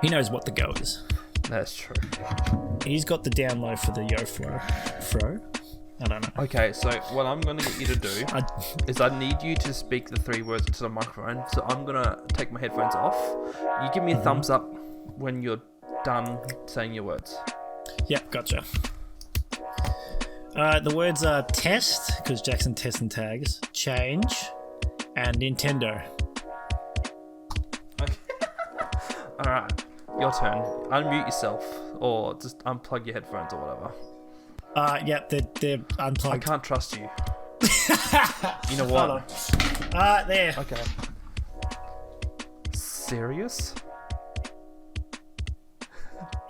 He knows what the go is. That's true. He's got the download for the Yo Fro. I don't know. Okay, so what I'm going to get you to do is I need you to speak the 3 words into the microphone. So I'm going to take my headphones off. You give me a thumbs up when you're done saying your words. Yep, gotcha. The words are test, because Jackson tests and tags, change, and Nintendo. Okay. Alright, your turn. Unmute yourself, or just unplug your headphones or whatever. Yep, they're unplugged. I can't trust you. You know what? Hold on. There. Okay. Serious?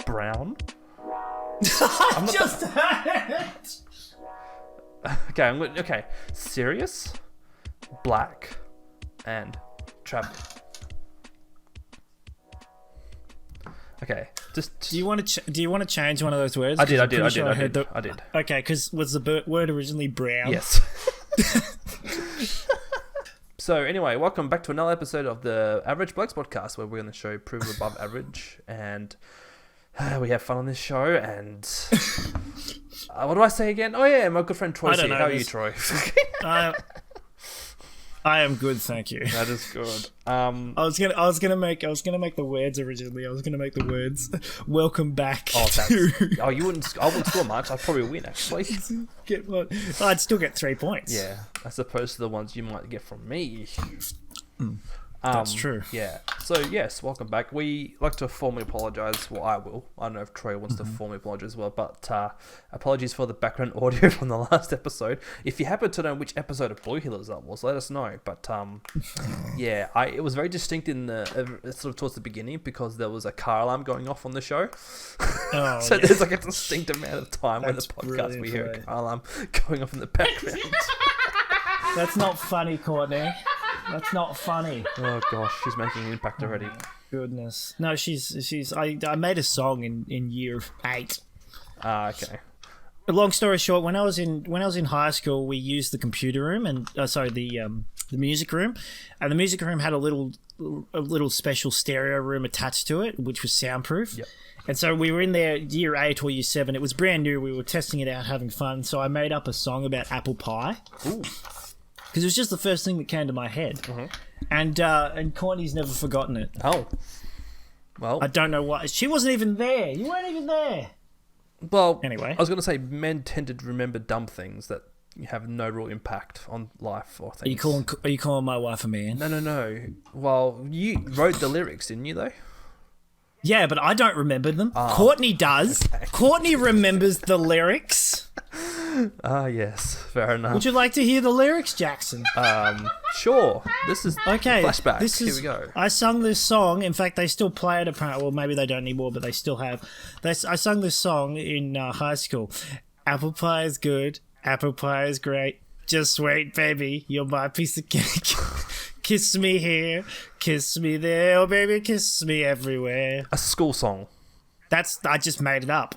Brown? I just heard it! Okay. Serious, black, and travel. Okay. Just. Do you want to change one of those words? I did. I heard did. Okay, because was the word originally brown? Yes. So anyway, welcome back to another episode of the Average Blokes podcast, where we're going to show prove above average, and we have fun on this show. And what do I say again? Oh yeah, my good friend Troy. How are you, Troy? I am good, thank you. That is good. I was gonna make the words originally. I was gonna make the words "Welcome back." Oh, I wouldn't score much. I'd probably win actually. Get what? I'd still get 3 points. Yeah, as opposed to the ones you might get from me. That's true. Yeah. So yes, welcome back. We like to formally apologise. Well, I will. I don't know if Troy wants to formally apologise as well, but apologies for the background audio from the last episode. If you happen to know which episode of Blue Healers that was, let us know. But yeah, it was very distinct in the sort of towards the beginning because there was a car alarm going off on the show. Oh, So yeah. there's like a distinct amount of time when the That's podcast we hear a brilliant. car alarm going off in the background. That's not funny, Courtney. That's not funny. Oh gosh, she's making an impact already. Goodness. No, I made a song in year 8. Okay. Long story short, when I was in high school, we used the computer room and the music room, and the music room had a little special stereo room attached to it, which was soundproof. Yep. And so we were in there year 8 or year 7. It was brand new. We were testing it out, having fun. So I made up a song about apple pie. Ooh. Because it was just the first thing that came to my head. And Courtney's never forgotten it. Oh. Well. I don't know why. She wasn't even there. You weren't even there. Well, Anyway. I was going to say men tend to remember dumb things that have no real impact on life or things. Are you calling my wife a man? No. Well, you wrote the lyrics, didn't you, though? Yeah, but I don't remember them. Courtney does. Okay. Courtney remembers the lyrics. Yes. Fair enough. Would you like to hear the lyrics, Jackson? Sure. This is okay. flashback. Here we go. I sung this song. In fact, they still play it apparently. Well, maybe they don't anymore, but they still have. I sung this song in high school. Apple pie is good. Apple pie is great. Just wait, baby. You're my piece of cake. Kiss me here. Kiss me there. Oh, baby, kiss me everywhere. A school song. I just made it up.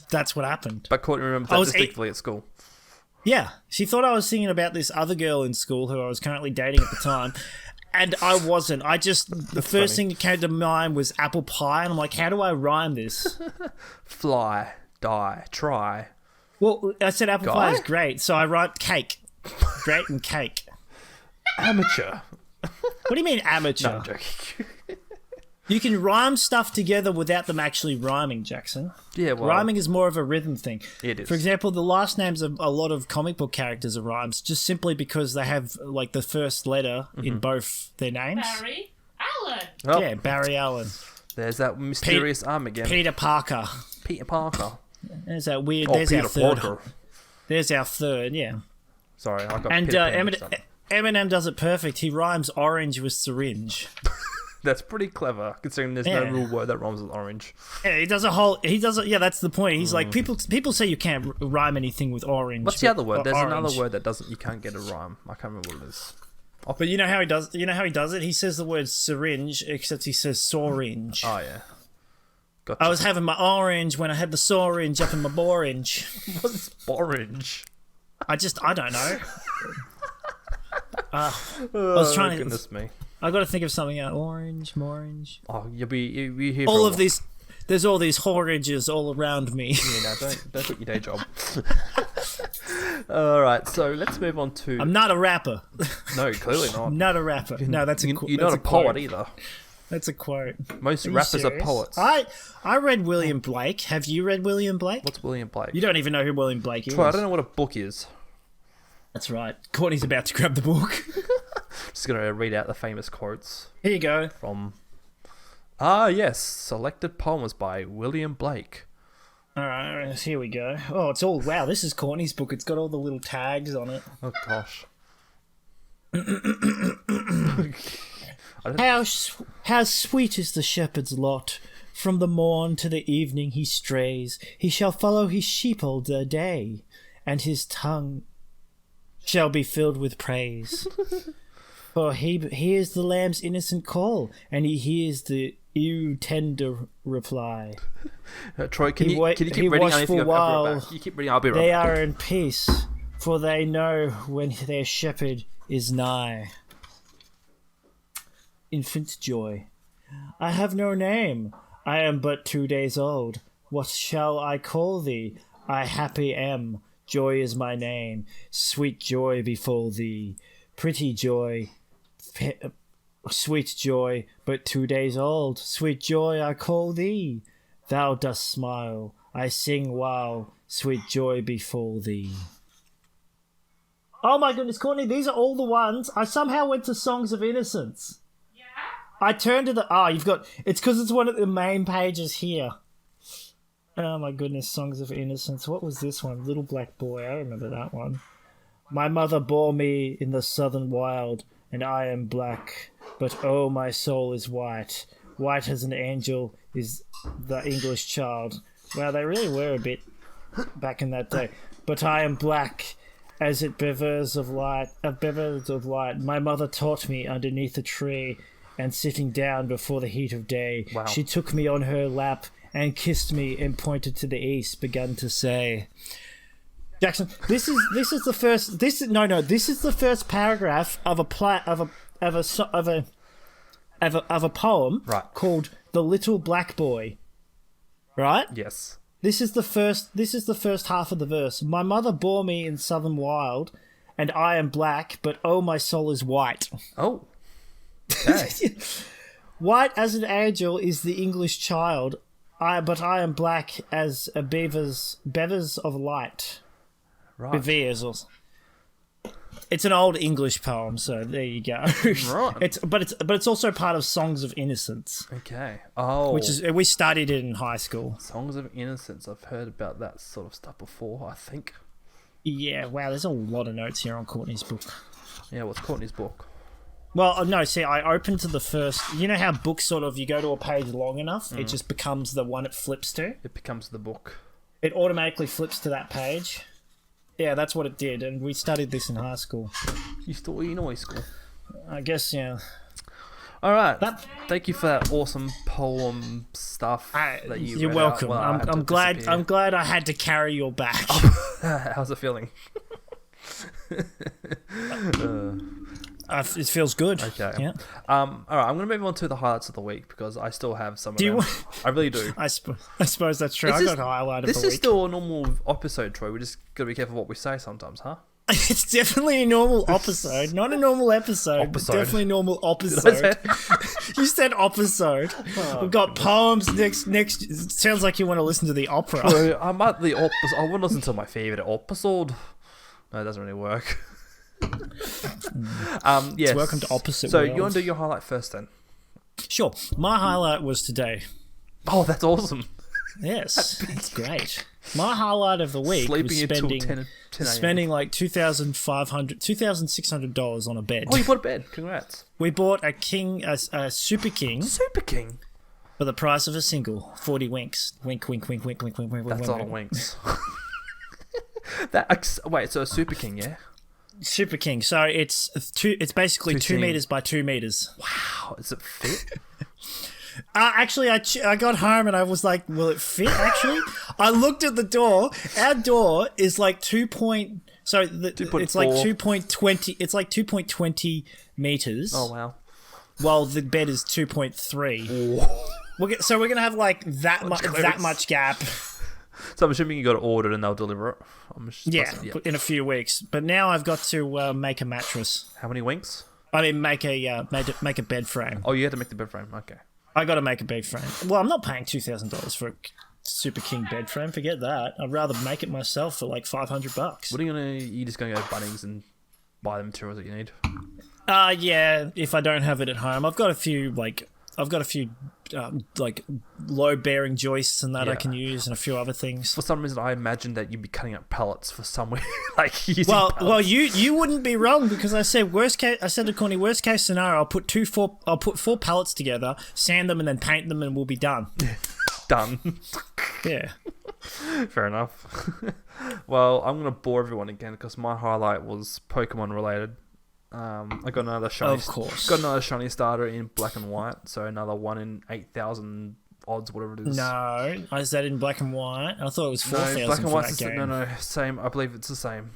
That's what happened. But Courtney remembers that distinctly at school. Yeah. She thought I was singing about this other girl in school who I was currently dating at the time. And I wasn't. The first thing that came to mind was apple pie. And I'm like, how do I rhyme this? Fly, die, try. Well, I said apple pie is great. So I write cake. Great and cake. Amateur. What do you mean amateur? No, I'm joking. You can rhyme stuff together without them actually rhyming, Jackson. Yeah, well... Rhyming is more of a rhythm thing. It is. For example, the last names of a lot of comic book characters are rhymes, just simply because they have, like, the first letter in both their names. Barry Allen. Oh, Yeah, Barry Allen. there's that mysterious arm again. Peter Parker. Peter Parker. There's that weird... Oh, there's Peter our third. Parker. There's our third, yeah. Sorry, I got And Peter Pan mixed up. Eminem does it perfect. He rhymes orange with syringe. That's pretty clever, considering there's no real word that rhymes with orange. Yeah, yeah, that's the point. He's like, people say you can't rhyme anything with orange. What's the other word? There's orange. another word that you can't get a rhyme. I can't remember what it is. But you know how he does it? He says the word syringe, except he says sorange. Oh, yeah. Gotcha. I was having my orange when I had the sorange up in my borange. What's orange? I don't know. I was trying to... Goodness me. I got to think of something else. Orange. Oh, you'll be here. All of these. There's all these oranges all around me. Yeah, no, don't quit your day job. All right, so let's move on to. I'm not a rapper. No, clearly not. I'm not a rapper. No, that's a. You're not a poet either. That's a quote. Most rappers are poets. I read William Blake. Have you read William Blake? What's William Blake? You don't even know who William Blake is. Troy, I don't know what a book is. That's right. Courtney's about to grab the book. Just going to read out the famous quotes. Here you go. From... yes. Selected poems by William Blake. All right, here we go. Oh, it's all... Wow, this is Courtney's book. It's got all the little tags on it. Oh, gosh. How sweet is the shepherd's lot. From the morn to the evening he strays. He shall follow his sheep all the day, and his tongue shall be filled with praise. For he hears the lamb's innocent call, and he hears the ewe tender reply. Troy, can you keep reading? You keep reading. I'll be right back. They are in peace, for they know when their shepherd is nigh. Infant joy. I have no name. I am but 2 days old. What shall I call thee? I happy am. Joy is my name. Sweet joy befall thee. Pretty joy. Sweet joy, but 2 days old. Sweet joy, I call thee. Thou dost smile. I sing while sweet joy befall thee. Oh my goodness, Courtney, these are all the ones. I somehow went to Songs of Innocence. I turned to the... you've got... It's because it's one of the main pages here. Oh my goodness, Songs of Innocence. What was this one? Little Black Boy. I remember that one. My mother bore me in the southern wild, and I am black. But oh, my soul is white. White as an angel is the English child. Well, they really were a bit back in that day. But I am black as it bevers of light. My mother taught me underneath a tree, and sitting down before the heat of day, wow. She took me on her lap and kissed me and pointed to the east, begun to say, Jackson, this is the first. This is the first paragraph of a poem called "The Little Black Boy." Right? Yes. This is the first half of the verse. My mother bore me in southern wild, and I am black, but oh, my soul is white. Oh. Okay. White as an angel is the English child, but I am black as a bevers of light. Right. Bevers. It's an old English poem, so there you go. Right. But it's also part of Songs of Innocence. Okay. Oh. We studied it in high school. Songs of Innocence. I've heard about that sort of stuff before, I think. Yeah, wow, there's a lot of notes here on Courtney's book. Yeah, what's Courtney's book? Well, no, see, I opened to the first... You know how books sort of, you go to a page long enough, it just becomes the one it flips to? It becomes the book. It automatically flips to that page. Yeah, that's what it did, and we studied this in high school. You still in high school? I guess, yeah. All right. Thank you for that awesome poem stuff that you You're read welcome. Well, I'm glad I had to carry your back. How's it feeling? It feels good. Okay. Yeah. All right. I'm going to move on to the highlights of the week because I still have some of them. I really do. I suppose that's true. I got a highlight of the week. This is still a normal episode, Troy. We just got to be careful what we say sometimes, huh? It's definitely a normal episode, not a normal episode. But definitely a normal episode. You said episode. We've got poems next. It sounds like you want to listen to the opera. Troy, I'm at the opposite. I want to listen to my favourite episode. No, it doesn't really work. Yes. Welcome to Opposite So Worlds. you want to do your highlight first then? Sure. My highlight was today. Oh, that's awesome. Yes, it's great. My highlight of the week was spending like $2,600 on a bed. Oh, you bought a bed. Congrats. We bought a super king. Super king? For the price of a single. 40 winks. Wink, wink, wink, wink, wink, wink, wink. That's a lot of winks. Wait, so a super king, yeah? Super king. So it's basically 2 meters by 2 meters. Wow. Is it fit? Actually, I got home and I was like, will it fit, actually? I looked at the door. Our door is like it's like 2.20 meters. Oh, wow. while the bed is 2.3. So we're gonna have like that much gap. So I'm assuming you got it ordered and they'll deliver it. Yeah, in a few weeks. But now I've got to make a mattress. How many winks? I mean, make a bed frame. Oh, you had to make the bed frame. Okay. I got to make a bed frame. Well, I'm not paying $2,000 for a Super King bed frame. Forget that. I'd rather make it myself for like $500. What are you gonna? You just gonna go to Bunnings and buy the materials that you need? Yeah. If I don't have it at home, I've got a few load-bearing joists and that I can use, and a few other things. For some reason, I imagined that you'd be cutting up pallets for somewhere like using pallets. Well, you wouldn't be wrong, because I said to Connie, worst case scenario, I'll put four pallets together, sand them, and then paint them, and we'll be done. Done. Yeah. Fair enough. Well, I'm gonna bore everyone again because my highlight was Pokemon related. I got another shiny. Of course. Got another shiny starter in black and white. So another 1 in 8,000 odds, whatever it is. No, is that in black and white? I thought it was 4,000 black and for white. that game. No, same. I believe it's the same.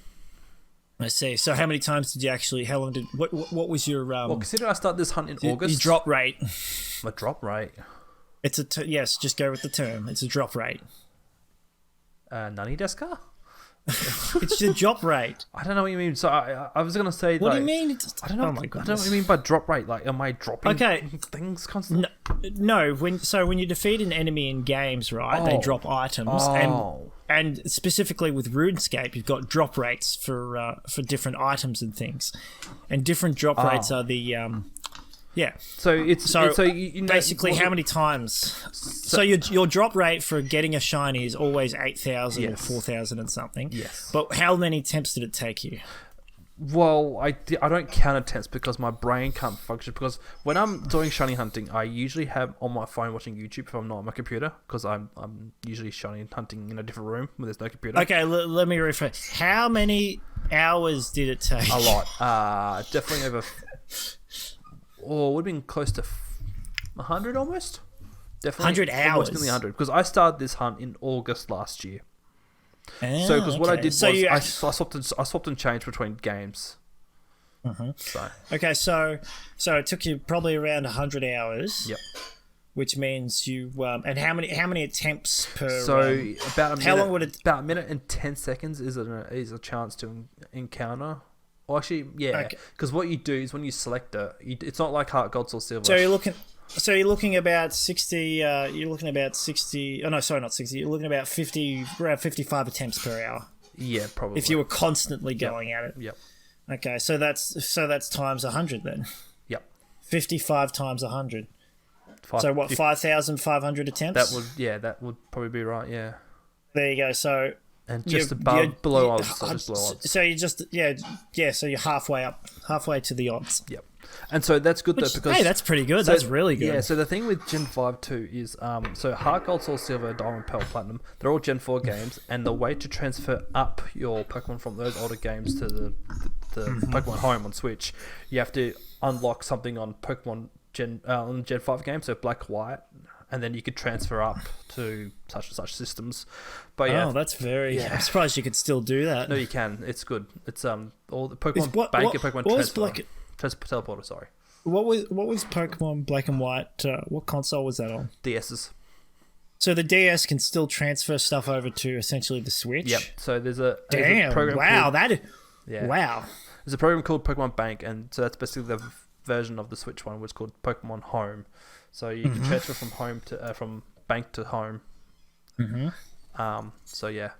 I see. So how many times did you actually? How long did? What was your? Well, consider I start this hunt in August. Your drop rate. My drop rate. It's yes. Just go with the term. It's a drop rate. Nani desu ka? It's the drop rate. I don't know what you mean. So I was gonna say. What do you mean? I don't know. Oh my I goodness. don't know what you mean by drop rate. Like, am I dropping things constantly? No. When you defeat an enemy in games, right? They drop items, and specifically with RuneScape, you've got drop rates for different items and things, and different drop rates are the yeah. So you know, basically how many times? So your drop rate for getting a shiny is always 8,000 or 4,000 and something. Yes. But how many attempts did it take you? Well, I don't count attempts because my brain can't function. Because when I'm doing shiny hunting, I usually have on my phone watching YouTube if I'm not on my computer, because I'm usually shiny hunting in a different room where there's no computer. Okay, let me rephrase. How many hours did it take? A lot. Definitely over. It would have been close to 100 almost. Definitely 100 hours. Almost nearly 100, because I started this hunt in August last year. So because what I did was I swapped and changed between games. So it took you probably around 100 hours. Yep. Which means you and how many attempts per? So about a minute. How long would it? About a minute and 10 seconds is a chance to encounter. Well, actually, yeah, because what you do is when you select it, it's not like Heart, Gold, or Silver. So you're looking about 60. You're looking about 60. Oh no, sorry, not 60. You're looking about 50, around 55 attempts per hour. Yeah, probably. If you were constantly going at it. Yep. Okay, so that's times 100 then. Yep. 55 times 100. So what? 5,500 attempts. That would probably be right. Yeah. There you go. So. And just below odds. So you just so you're halfway to the odds. Yep. And so that's good though, because hey, that's pretty good. That's really good. Yeah. So the thing with Gen 5 too is so Heart, Gold, Soul, Silver, Diamond, Pearl, Platinum, they're all Gen 4 games, and the way to transfer up your Pokemon from those older games to the Pokemon Home on Switch, you have to unlock something on Pokemon on Gen 5 games, so Black, White. And then you could transfer up to such and such systems. But yeah, that's very. Yeah. I'm surprised you could still do that. No, you can. It's good. It's all the Pokemon Bank and Pokemon Teleporter. Sorry. What was Pokemon Black and White? What console was that on? DS's. So the DS can still transfer stuff over to essentially the Switch. Yep. So there's a program. Wow, wow. There's a program called Pokemon Bank, and so that's basically the version of the Switch one, which is called Pokemon Home. So you can transfer from home to from bank to home. So yeah.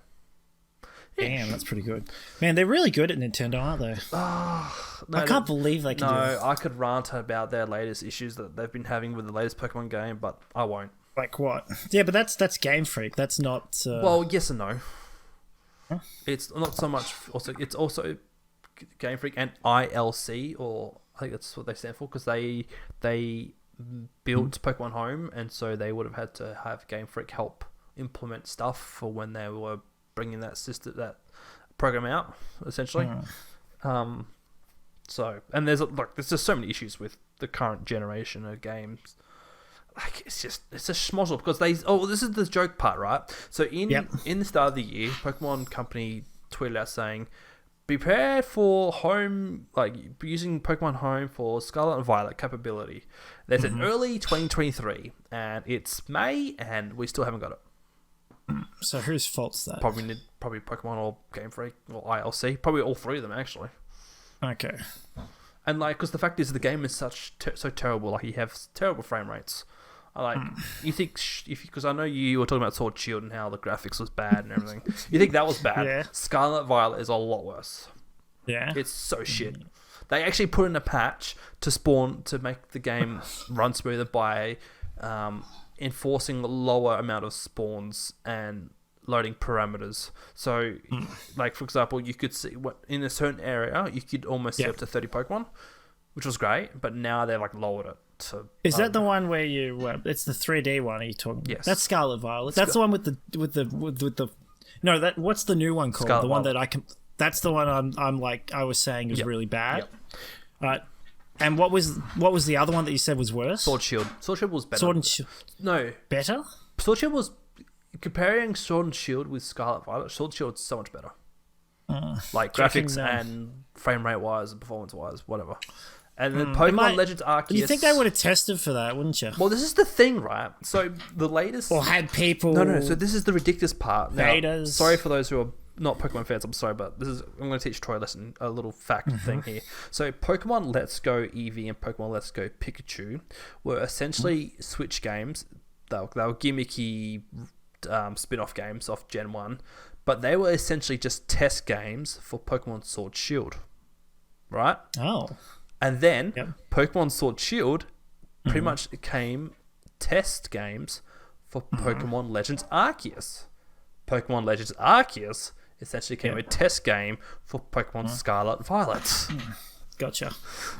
Damn, that's pretty good. Man, they're really good at Nintendo, aren't they? I can't believe they can do it. No, I could rant about their latest issues that they've been having with the latest Pokemon game, but I won't. Like what? Yeah, but that's Game Freak. That's not. Well, yes and no. Huh? It's not so much. It's also Game Freak and ILC, or I think that's what they stand for, because they built Pokemon Home, and so they would have had to have Game Freak help implement stuff for when they were bringing that program out, essentially. So, and there's just so many issues with the current generation of games. Like, it's a schmozzle, because this is the joke part, right? So in the start of the year, Pokemon Company tweeted out saying, prepare for home, like using Pokemon Home for Scarlet and Violet capability. There's an early 2023, and it's May, and we still haven't got it. So whose fault's that? Probably Pokemon or Game Freak or ILC. Probably all three of them actually. Okay. And like, because the fact is, the game is so terrible. Like, you have terrible frame rates. You think because I know you were talking about Sword Shield and how the graphics was bad and everything. You think that was bad? Yeah. Scarlet Violet is a lot worse. Yeah. It's so shit. They actually put in a patch to make the game run smoother by enforcing a lower amount of spawns and loading parameters. So, like for example, you could see in a certain area you could almost see up to 30 Pokemon, which was great. But now they've like lowered it. Is that the one where you? It's the 3D one. Are you talking? Yes. That's Scarlet Violet. That's the one with the. No, that what's the new one called? Scarlet the one Violet. that I can. That's the one I'm like I was saying is really bad. Yep. And what was the other one that you said was worse? Sword Shield. Sword Shield was better. Sword and Shield. No, Better? Sword Shield was comparing Sword and Shield with Scarlet Violet. Sword Shield's so much better. Like graphics and frame rate wise and performance wise, whatever. And then Pokemon Legends Arceus. You think they would have tested for that, wouldn't you? Well, this is the thing, right? So the latest, Or had people? no. So this is the ridiculous part. Now, Betas. sorry for those who are not Pokemon fans. I'm sorry, but I'm going to teach Troy a little fact thing here. So Pokemon Let's Go Eevee and Pokemon Let's Go Pikachu were essentially Switch games. They were gimmicky spin-off games off Gen 1, but they were essentially just test games for Pokemon Sword Shield, right? Oh. And then Pokemon Sword Shield pretty much became test games for Pokemon Legends Arceus. Pokemon Legends Arceus essentially became a test game for Pokemon Scarlet and Violet. Gotcha.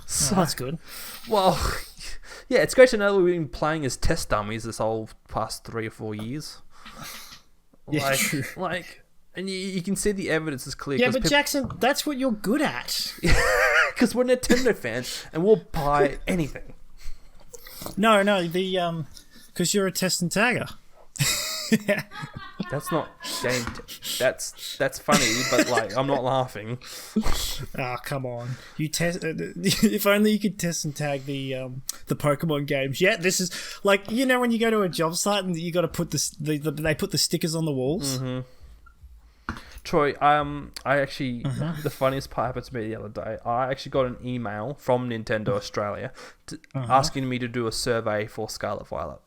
So, That's good. well, yeah, it's great to know that we've been playing as test dummies this whole past 3 or 4 years. Yeah, true. And you can see the evidence is clear. Yeah, but Jackson, that's what you're good at. Because we're Nintendo fans and we'll buy anything. No, because you're a test and tagger. That's not game. That's funny, but like I'm not laughing. Ah, come on! You test. If only you could test and tag the Pokemon games. Yeah, this is like when you go to a job site and you got to put they put the stickers on the walls. Mm-hmm. Troy, I actually the funniest part happened to me the other day. I actually got an email from Nintendo Australia asking me to do a survey for Scarlet Violet.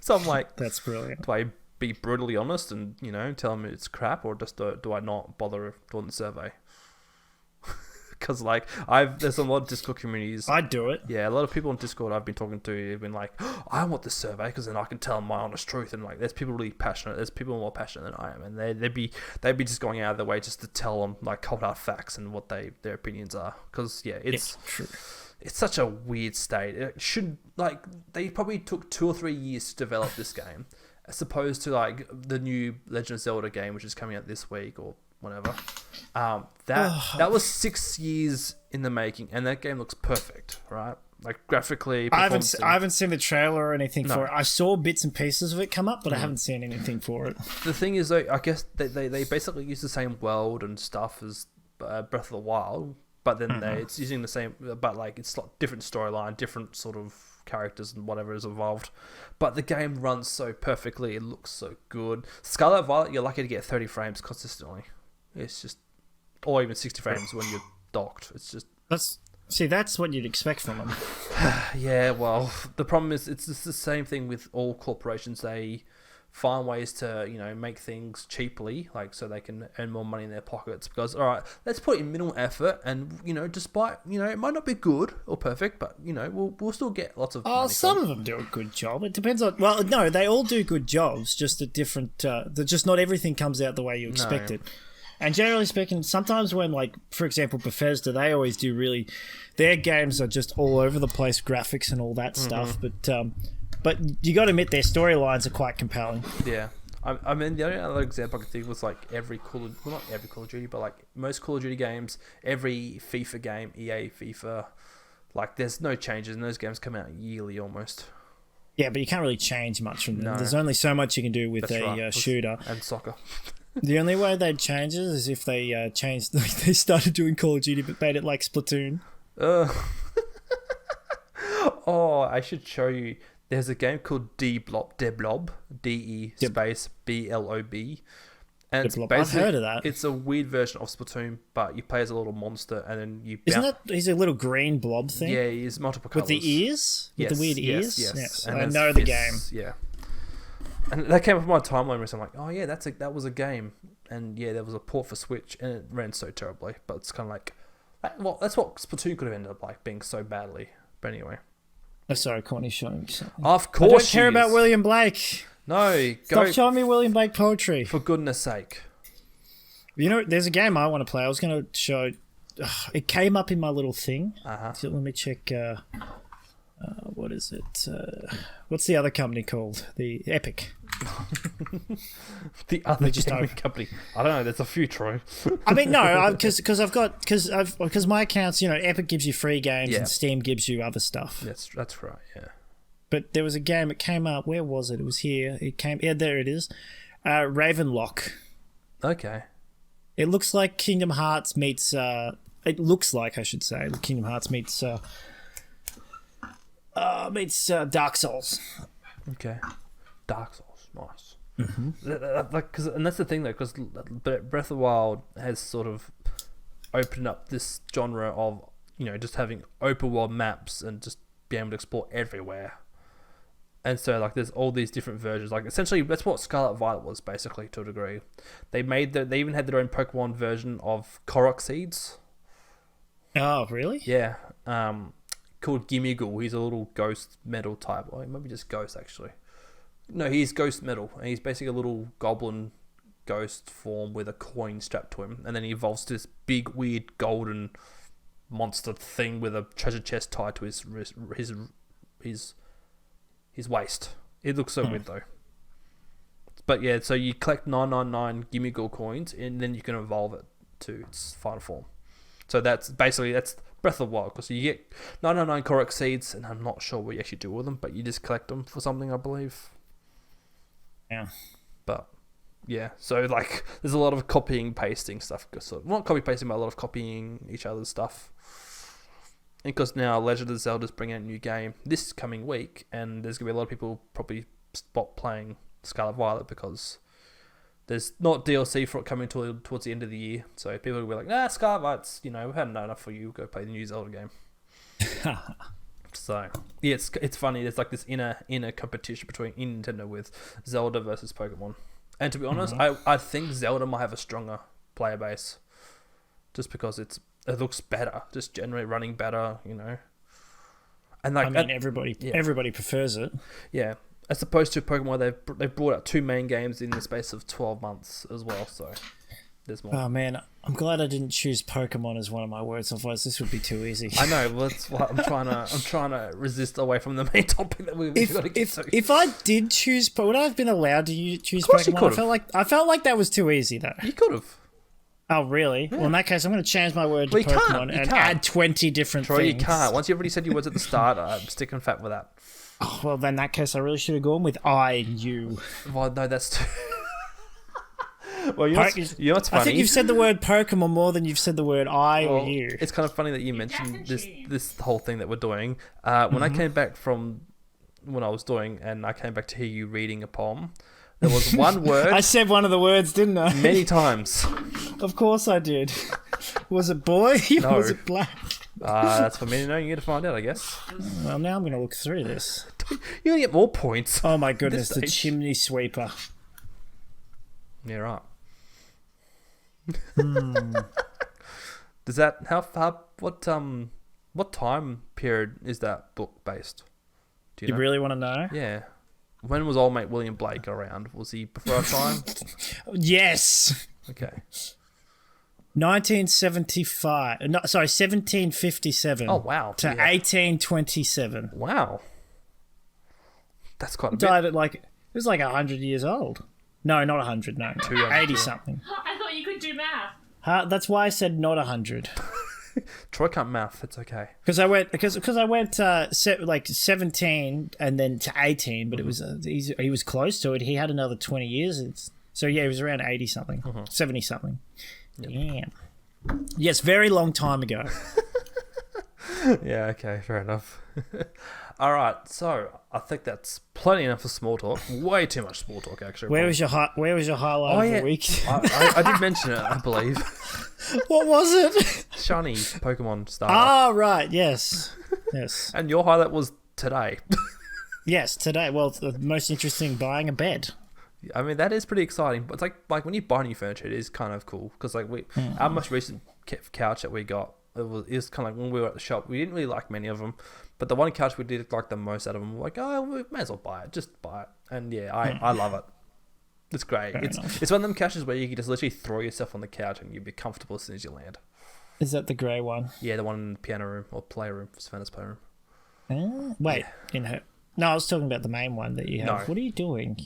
So I'm like, that's brilliant. Do I be brutally honest and tell them it's crap, or just do I not bother doing the survey? Because like there's a lot of Discord communities. I'd do it. Yeah, a lot of people on Discord I've been talking to have been like, I want this survey because then I can tell them my honest truth. And like, there's people really passionate. There's people more passionate than I am, and they'd be just going out of their way just to tell them like cold hard facts and what their opinions are. Because it's true. It's such a weird state. It should they probably took 2 or 3 years to develop this game, as opposed to like the new Legend of Zelda game, which is coming out this week or whatever. That was 6 years in the making, and that game looks perfect, right? Like graphically. I haven't seen the trailer or anything for it. I saw bits and pieces of it come up, but I haven't seen anything for it. The thing is, though, I guess they basically use the same world and stuff as Breath of the Wild, but then it's using the same, but like it's like different storyline, different sort of characters and whatever is involved. But the game runs so perfectly, it looks so good. Scarlet Violet, you're lucky to get 30 frames consistently. It's just, or even 60 frames when you're docked. It's just that's what you'd expect from them. Yeah, well, the problem is it's the same thing with all corporations. They find ways to make things cheaply, like so they can earn more money in their pockets. Because all right, let's put in minimal effort, and despite it might not be good or perfect, but we'll still get lots of. Money some of them do a good job. It depends on. Well, no, they all do good jobs. Just at different. Just not everything comes out the way you expect it. And generally speaking, sometimes when, like, for example, Bethesda, they always do their games are just all over the place, graphics and all that stuff. But you got to admit their storylines are quite compelling. Yeah. I mean, the only other example I could think was like not every Call of Duty, but like most Call of Duty games, every FIFA game, EA, FIFA, like there's no changes, and those games come out yearly almost. Yeah, but you can't really change much from them. No. There's only so much you can do with That's right. shooter. And soccer. The only way they'd change it is if they changed. They started doing Call of Duty, but made it like Splatoon. Oh, I should show you. There's a game called Deblob, D-E space B-L-O-B. And it's basically, I've heard of that. It's a weird version of Splatoon, but you play as a little monster, and then you... Isn't that... He's a little green blob thing? Yeah, he's multiple colours. With the ears? Yes, With the weird yes, ears? yes. I know the game. Yeah. And that came up on my timeline recently. I'm like, oh yeah, that was a game. And yeah, there was a port for Switch, and it ran so terribly. But it's kind of like... Well, that's what Splatoon could have ended up like, being so badly. But anyway... Oh, sorry, Courtney's showing me something. Of course, I don't care about William Blake. No, Stop showing me William Blake poetry. For goodness sake. You know, there's a game I want to play. I was going to show... it came up in my little thing. So let me check... what is it? What's the other company called? The Epic. The other company. I don't know. There's a few, Troy. I mean, no, because my accounts, you know, Epic gives you free games and Steam gives you other stuff. That's right. Yeah. But there was a game. It came up. Where was it? It was here. It came. Yeah, there it is. Ravenlock. Okay. It looks like Kingdom Hearts meets. It looks like, I should say, Kingdom Hearts meets Dark Souls. Okay. Dark Souls. Nice. Mm-hmm. And that's the thing, though, because Breath of the Wild has sort of opened up this genre of, you know, just having open world maps and just being able to explore everywhere. And so, like, there's all these different versions. Like, essentially, that's what Scarlet Violet was, basically, to a degree. They even had their own Pokemon version of Korok Seeds. Oh, really? Yeah. Called Gimmighoul. He's a little ghost metal type. Or maybe just ghost, actually. No, he's ghost metal. And he's basically a little goblin ghost form with a coin strapped to him. And then he evolves to this big, weird, golden monster thing with a treasure chest tied to his waist. It looks so weird, though. But yeah, so you collect 999 Gimmighoul coins, and then you can evolve it to its final form. So that's Breath of the Wild, because you get 999 Korok Seeds, and I'm not sure what you actually do with them, but you just collect them for something, I believe. Yeah. But yeah, so like there's a lot of copying, pasting stuff. So not copy pasting, but a lot of copying each other's stuff. And because now Legend of Zelda's bringing out a new game this coming week, and there's gonna be a lot of people probably stop playing Scarlet Violet because there's not DLC for it coming towards the end of the year. So people will be like, nah, Scarlet Violet's, you know, we've had enough for you. Go play the new Zelda game. So yeah, it's funny. There's like this inner competition between Nintendo with Zelda versus Pokemon. And to be honest, I think Zelda might have a stronger player base, just because it looks better, just generally running better, you know. And like, I mean, everybody prefers it. Yeah, as opposed to Pokemon, they've brought out 2 main games in the space of 12 months as well. So there's more. Oh man, I'm glad I didn't choose Pokemon as one of my words. Otherwise, this would be too easy. I know. Well, that's why I'm trying to resist away from the main topic that we've got to get to. If I did choose, would I have been allowed to choose of course Pokemon? You could have. I felt like that was too easy though. You could have. Oh really? Yeah. Well, in that case, I'm going to change my word to Pokemon and add 20 different things. You can't. Once you've already said your words at the start, I'm sticking fat with that. Oh, well, then in that case, I really should have gone with I and you. Well, no, that's too... Well, you know what's funny? I think you've said the word Pokemon more than you've said the word I or you. It's kind of funny that you mentioned this whole thing that we're doing. When I came back from when I was doing, and I came back to hear you reading a poem, there was one word... I said one of the words, didn't I? Many times. Of course I did. Was it boy? No. Was it black? That's for me to know. You get to find out, I guess. Well, now I'm going to look through this. You're going to get more points. Oh my goodness, the chimney sweeper. Yeah, right. Does that what time period is that book based? Do you know? Really want to know? Yeah. When was old mate William Blake around? Was he before our time? Yes. Okay. 1975. No, sorry, 1757. Oh wow. To 1827. Wow. That's quite a bit. Died at it was like 100 years old. No, not 100. No, 80 something. I thought you could do math. That's why I said not 100. Troy can't math. It's okay. Because I went 17 and then to 18, but it was he was close to it. He had another 20 years. So yeah, he was around 80 something, 70 something. Yep. Yeah. Yes, very long time ago. Yeah, okay, fair enough. All right, so I think that's plenty enough for small talk. Way too much small talk, actually. Where was your highlight of the week? I did mention it, I believe. What was it? Shiny Pokemon starter. Ah, right. Yes. And your highlight was today. Yes, today. Well, the most interesting, buying a bed. I mean, that is pretty exciting. But it's like when you buy new furniture, it is kind of cool because like our most recent couch that we got, it was kind of like when we were at the shop, we didn't really like many of them, but the one couch we did like the most out of them. We're like, oh, we may as well buy it, just buy it. And yeah, I love it. It's great. It's one of them couches where you can just literally throw yourself on the couch and you'll be comfortable as soon as you land. Is that the grey one? Yeah, the one in the piano room or playroom, Savannah's playroom. Wait, in her. No, I was talking about the main one that you have. No. What are you doing?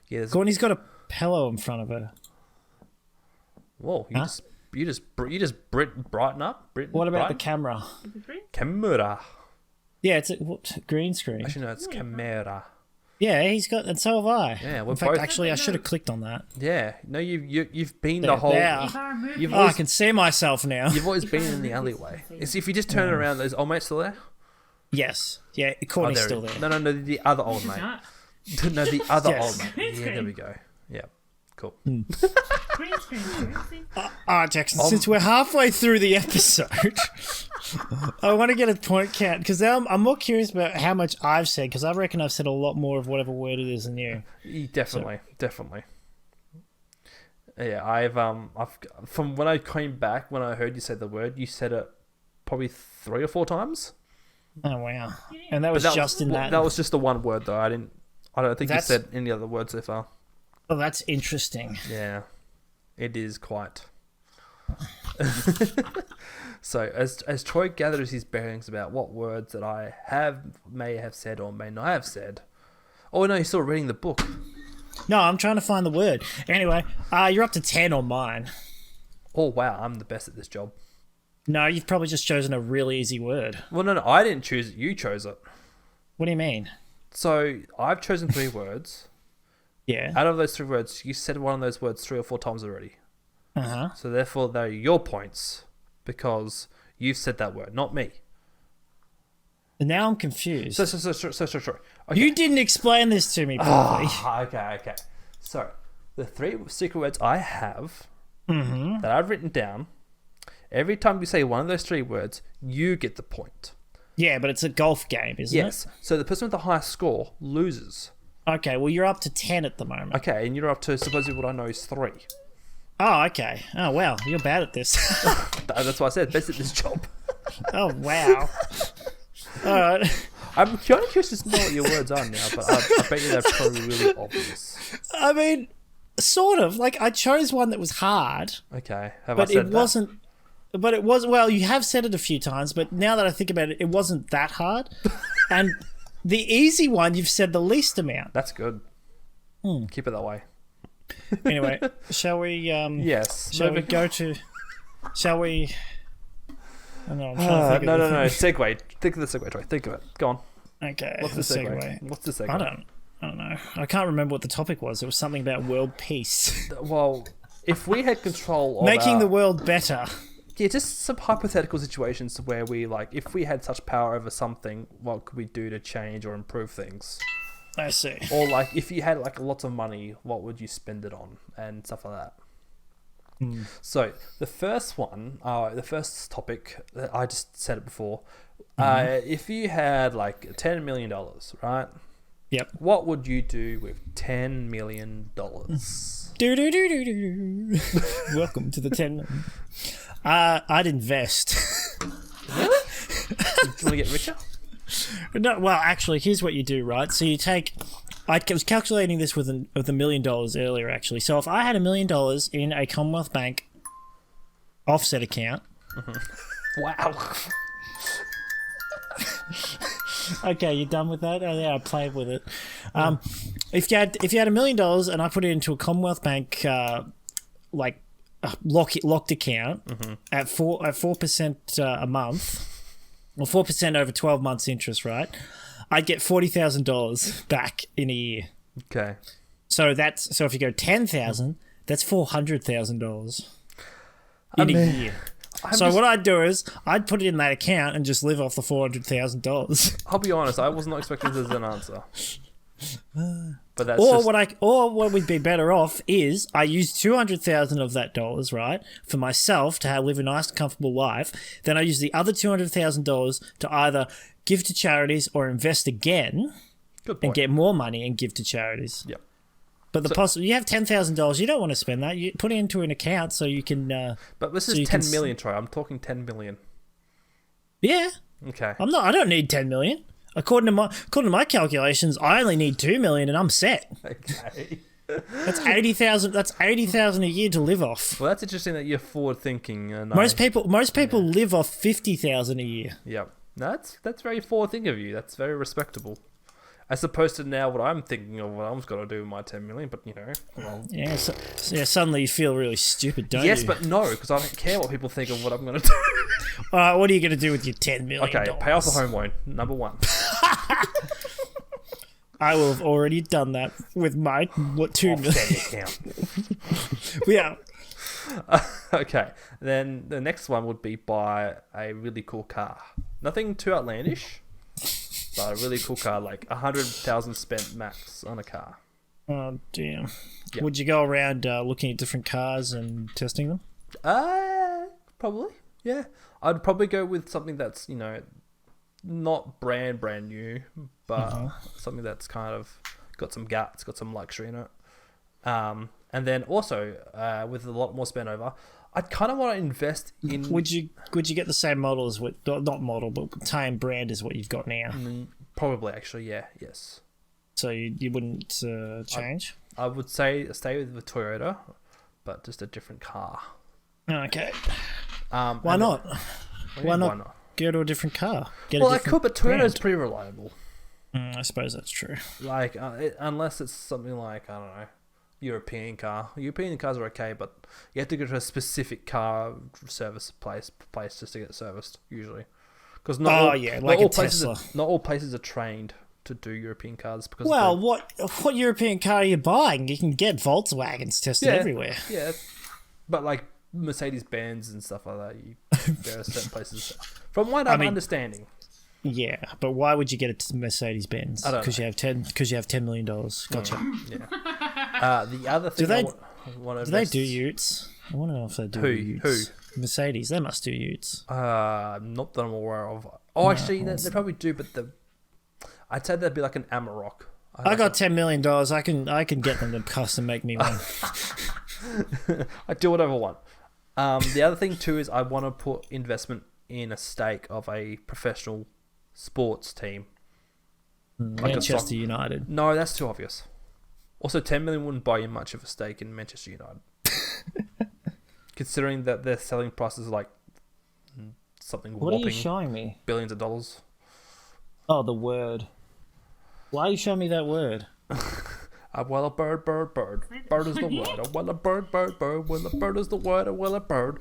Yeah, Gordon's got a pillow in front of her. Whoa, you just brighten up. What about the camera? Camera. Yeah, it's a green screen. Actually, no, it's camera. Yeah, he's got, and so have I. Yeah, in fact, actually, I should have clicked on that. Yeah, no, you've been the whole. I can see myself now. You've always been in the alleyway. It's if you just turn around, there's old mate still there. Yes, yeah, Courtney's still there. No, the other old mate. No, the other old mate. Yeah, there we go. Yeah, cool. Green screen. All right, Jackson. Since we're halfway through the episode, I want to get a point count because I'm more curious about how much I've said because I reckon I've said a lot more of whatever word it is than you. Definitely. Yeah, I've from when I came back when I heard you say the word, you said it probably 3 or 4 times. Oh wow! And that was just in that. That was just the one word though. I don't think you said any other words so far. Oh, that's interesting. Yeah, it is quite. So, as Troy gathers his bearings about what words that I may have said or may not have said. Oh no, he's still reading the book. No, I'm trying to find the word. Anyway, you're up to 10 on mine. Oh wow, I'm the best at this job. No, you've probably just chosen a really easy word. Well, no, I didn't choose it. You chose it. What do you mean? So, I've chosen 3 words. Yeah. Out of those 3 words, you said one of those words 3 or 4 times already. Uh-huh. So, therefore, they're your points because you've said that word, not me. Now I'm confused. So. Okay. You didn't explain this to me properly. Okay. So, the 3 secret words I have that I've written down, every time you say one of those 3 words, you get the point. Yeah, but it's a golf game, isn't it? Yes. So the person with the highest score loses. Okay, well, you're up to 10 at the moment. Okay, and you're up to, supposedly what I know is 3. Oh, okay. Oh, wow. You're bad at this. That's why I said best at this job. Oh, wow. All right. I'm kind of curious to know what your words are now, but I bet you they're probably really obvious. I mean, sort of. Like, I chose one that was hard. Okay. Have but I said it wasn't. But it was, well, you have said it a few times, but now that I think about it, it wasn't that hard. And the easy one, you've said the least amount. That's good. Keep it that way. Anyway, shall we... yes. Shall we go to... Shall we... I don't know, I'm trying to think no. Segue. Think of the segue, Troy. Think of it. Go on. Okay. What's the segue? What's the segue? I don't know. I can't remember what the topic was. It was something about world peace. Well, if we had control of making the world better... Yeah, just some hypothetical situations where we, like, if we had such power over something, what could we do to change or improve things? I see. Or, like, if you had, like, lots of money, what would you spend it on? And stuff like that. So, the first one, the first topic, I just said it before. If you had, like, $10 million, right? Yep. What would you do with $10 million? Welcome to the 10 million. I'd invest. Really? Do you want to get richer? No, well, actually, here's what you do, right? So you take... I was calculating this with $1 million earlier, actually. So if I had $1 million in a Commonwealth Bank offset account... Wow. Okay, you done with that? Oh, yeah, I played with it. If you had $1 million and I put it into a Commonwealth Bank, locked account at 4% a month, or 4% over 12 months interest, right? I'd get $40,000 back in a year. Okay. So if you go 10,000, that's $400,000 in a year. What I'd do is I'd put it in that account and just live off the $400,000. I'll be honest, I was not expecting this as an answer. But that's what would be better off is I use 200,000 of that dollars, right, for myself to live a nice, comfortable life. Then I use the other $200,000 to either give to charities or invest again and get more money and give to charities. Yep. But you have $10,000. You don't want to spend that. You put it into an account so you can. But this is 10 million, Troy. I'm talking 10 million. Yeah. Okay. I don't need 10 million. According to my calculations, I only need 2 million and I'm set. Okay. That's 80,000. That's 80,000 a year to live off. Well, that's interesting that you're forward thinking. Most people live off 50,000 a year. Yep. That's very forward thinking of you. That's very respectable. As opposed to now, what I'm thinking of what I'm going to do with my 10 million, but well. Yeah. Suddenly you feel really stupid, don't you? Yes, but no, because I don't care what people think of what I'm going to do. All right, what are you going to do with your $10 million? Okay, pay off the home loan. Number 1. I will have already done that with my $2 million account. Yeah. Okay, then the next one would be buy a really cool car. Nothing too outlandish, but a really cool car, like 100,000 spent max on a car. Oh damn! Yep. Would you go around looking at different cars and testing them? Probably. Yeah, I'd probably go with something that's not brand new, but something that's kind of got some guts, got some luxury in it. And then also with a lot more spend over, I'd kind of want to invest in. Would you get the same model as not model, but same brand as what you've got now? Probably, actually, yeah, yes. So you wouldn't change? I would say stay with the Toyota, but just a different car. Okay. Why not? Why not go to a different car? I could, but Toyota's pretty reliable. I suppose that's true. Like, unless it's something like, I don't know, European car. European cars are okay, but you have to go to a specific car service place just to get it serviced, usually. Because not all places are trained to do European cars. Because what European car are you buying? You can get Volkswagens tested everywhere. Yeah, but like Mercedes-Benz and stuff like that, there are certain places. From what I'm understanding. Yeah, but why would you get a Mercedes-Benz? Because you have $10 million. Gotcha. Yeah. The other thing do they do utes? I want to know if they do utes. Who? Mercedes. They must do utes. Not that I'm aware of. Oh, actually, they probably do, but I'd say that'd be like an Amarok. I got $10 million. I can get them to custom make me one. I do whatever I want. The other thing too is I want to put investment in a stake of a professional sports team. Like Manchester United. No, that's too obvious. Also, 10 million wouldn't buy you much of a stake in Manchester United. Considering that their selling price is like something whopping. What are you showing me? Billions of dollars. Oh, the word. Why are you showing me that word? Well, a bird. Bird is the word. Well, a bird. Well, a bird is the word. Well, a bird.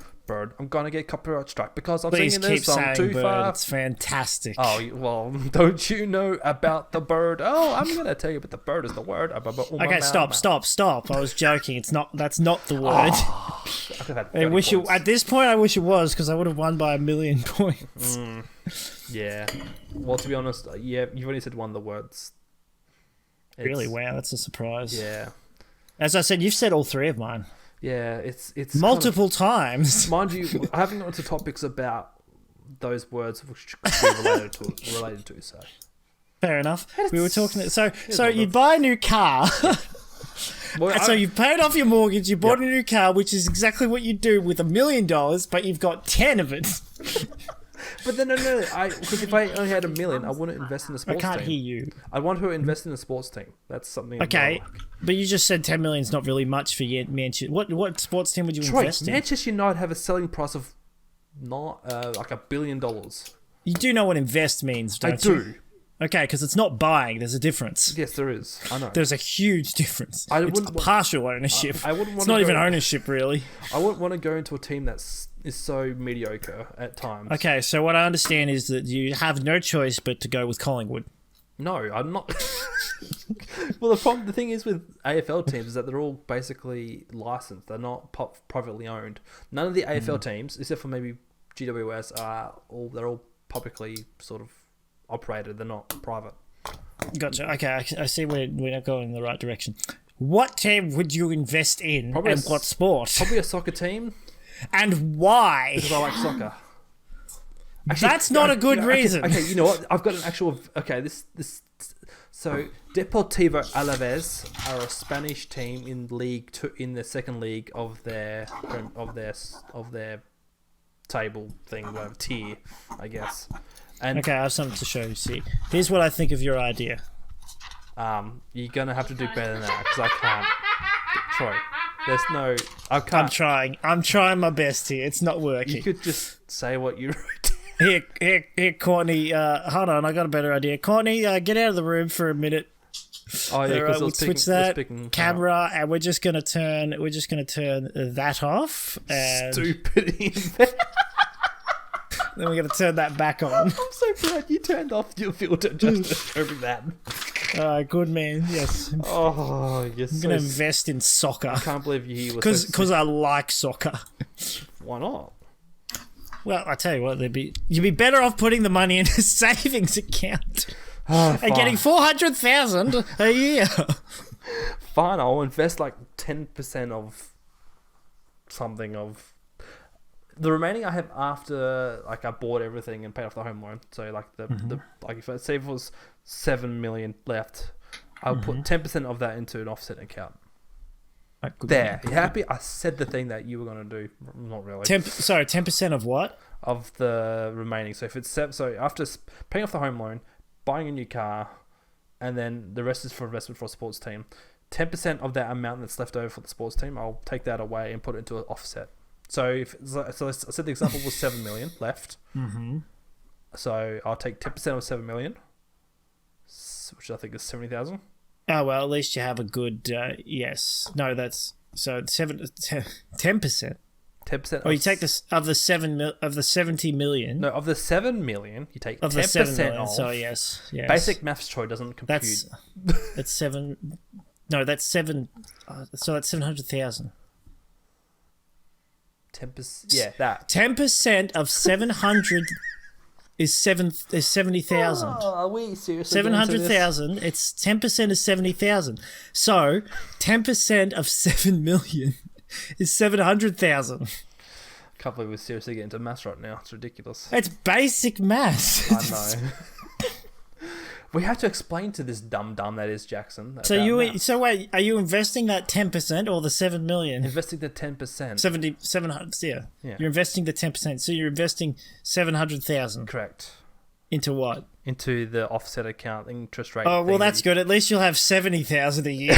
I'm gonna get copyright strike because I'm singing this song too far. It's fantastic. Oh well, don't you know about the bird? Oh, I'm gonna tell you, but the bird is the word. Okay, stop. I was joking. It's not. That's not the word. At this point, I wish it was because I would have won by 1,000,000 points. Yeah. Well, to be honest, you've only said one of the words. Really? Wow, that's a surprise. Yeah. As I said, you've said all three of mine. Yeah, it's multiple times. Mind you, I haven't got into topics about those words which could be related to. So fair enough. We were talking. So you buy a new car. So you've paid off your mortgage. You bought a new car, which is exactly what you do with $1 million, but you've got 10 of it. But then no, because if I only had $1 million, I wouldn't invest in a sports team. I can't hear you. I want to invest in a sports team. That's something. Okay, but you just said 10 million is not really much for Manchester. What sports team would you invest in? Manchester United have a selling price of not like $1 billion. You do know what invest means, don't you? I do. Okay, because it's not buying. There's a difference. Yes, there is. I know. There's a huge difference. It's partial ownership. It's not even ownership, really. I wouldn't want to go into a team is so mediocre at times. Okay, so what I understand is that you have no choice but to go with Collingwood. No, I'm not. Well, the thing is with AFL teams is that they're all basically licensed. They're not privately owned. None of the AFL teams, except for maybe GWS, they're all publicly sort of operated. They're not private. Gotcha. Okay, I see we're not going in the right direction. What team would you invest in, Probably and what sport? Probably a soccer team And why? because I like soccer. Actually, That's not a good reason. Okay, you know what? I've got an actual. Okay, this. So Deportivo Alaves are a Spanish team in League Two, in the second league of their table thing, whatever tier, I guess. And Okay, I have something to show you. See, here's what I think of your idea. you're gonna have to do better than that because I can't. Troy, there's no. I can't. I'm trying my best here. It's not You working. could just say what you wrote. Here, Courtney. Hold on, I got a better idea. Courtney, get out of the room for a minute. Oh yeah, because We'll switch that camera, and we're just gonna turn that off, and Stupid. then we're gonna turn that back on. I'm so glad you turned off your filter just to show me that. Good man. Yes, I'm Oh, you're gonna invest in soccer I can't believe you were so because I like soccer. Why not? Well, I tell you what, you'd be better off putting the money in a savings account Oh, and getting 400,000 a year. Fine, I'll invest like 10% of something of the remaining I have after like I bought everything and paid off the home loan. So like the like if it was 7 million left, I'll put 10% of that into an offset account. There, you happy? I said the thing that you were gonna do. Not really. 10% of what? Of the remaining. So if it's so after paying off the home loan, buying a new car, and then the rest is for investment for a sports team. 10% of that amount that's left over for the sports team, I'll take that away and put it into an offset. So I said the example was 7 million left. Mm-hmm. So I'll take 10% of 7 million, which I think is 70,000. Oh well, at least you have a good yes. No, that's so 10%. 10%. Oh, you take this of the 70 million. No, of the 7 million, you take of 10% the 7 million. off. So yes. Basic maths, Troy, doesn't compute. That's 7. No, that's 7. So that's 700,000. 10%. Yeah, that. 10% of 700 is 70,000. Oh, are we seriously? 700,000. It's 10% is 70,000. So 10% of 7 million is 700,000. Can't believe we're seriously getting into maths right now. It's ridiculous. It's basic maths. I know. We have to explain to this dumb that is Jackson. So wait, are you investing that 10% or the 7 million? Investing the 10%. 700, yeah. Yeah. You're investing the 10%. So you're investing 700,000. Correct. Into what? Into the offset account interest rate. Oh, well, that's good. At least you'll have 70,000 a year.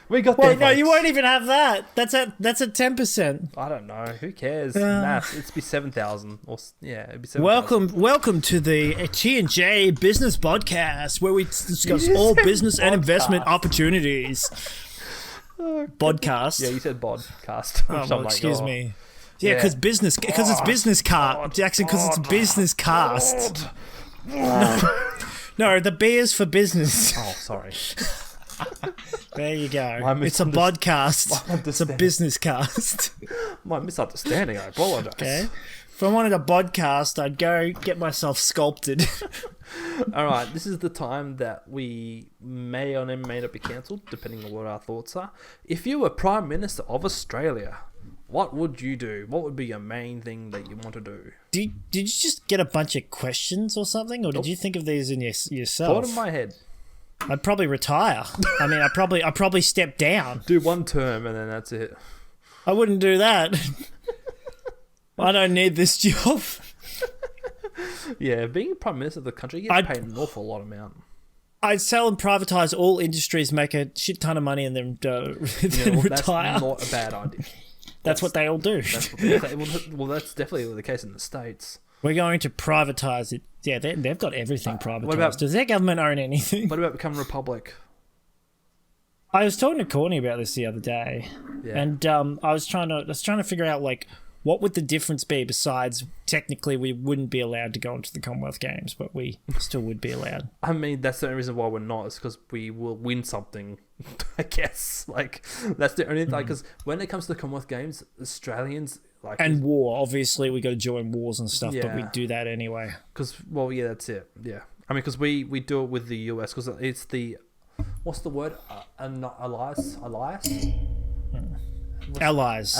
We got Well, there, no, folks. you won't even have that. That's at 10%. I don't know. Who cares? Math. It'd be 7,000. It'd be 7,000. Welcome to the T&J Business Podcast, where we discuss all business and investment opportunities. Podcast. Yeah, you said podcast. Oh, well, excuse me. Yeah, Yeah. because it's business cast, Jackson. Because it's business cast. No, the B is for business. Oh, sorry. There you go. My It's a podcast. It's a business cast. My misunderstanding. I apologize. Okay. If I wanted a podcast, I'd go get myself sculpted. All right. This is the time that we may or may not be cancelled, depending on what our thoughts are. If you were Prime Minister of Australia, what would you do? What would be your main thing that you want to do? Did you just get a bunch of questions or something, or did you think of these in yourself? Thought in my head. I'd probably retire. I mean, I'd probably step down. Do one term and then that's it. I wouldn't do that. I don't need this job. Yeah, being Prime Minister of the country, you get paid an awful lot amount. I'd sell and privatise all industries, make a shit ton of money, and then retire. That's not a bad idea. That's what they all do. Well, that's definitely the case in the States. We're going to privatise it. Yeah, they've got everything privatised. What about- Does their government own anything? What about becoming a republic? I was talking to Courtney about this the other day, Yeah. and I was trying to figure out like what would the difference be besides technically we wouldn't be allowed to go into the Commonwealth Games, but we still would be allowed? I mean, that's the only reason why we're not, is because we will win something, I guess. Like, that's the only thing, because when it comes to the Commonwealth Games, Australians, like... And war, obviously, we got to join wars and stuff, but we do that anyway. Because, well, yeah, that's it, yeah. I mean, because we do it with the US, because it's the... What's the word? Allies? Allies. Allies.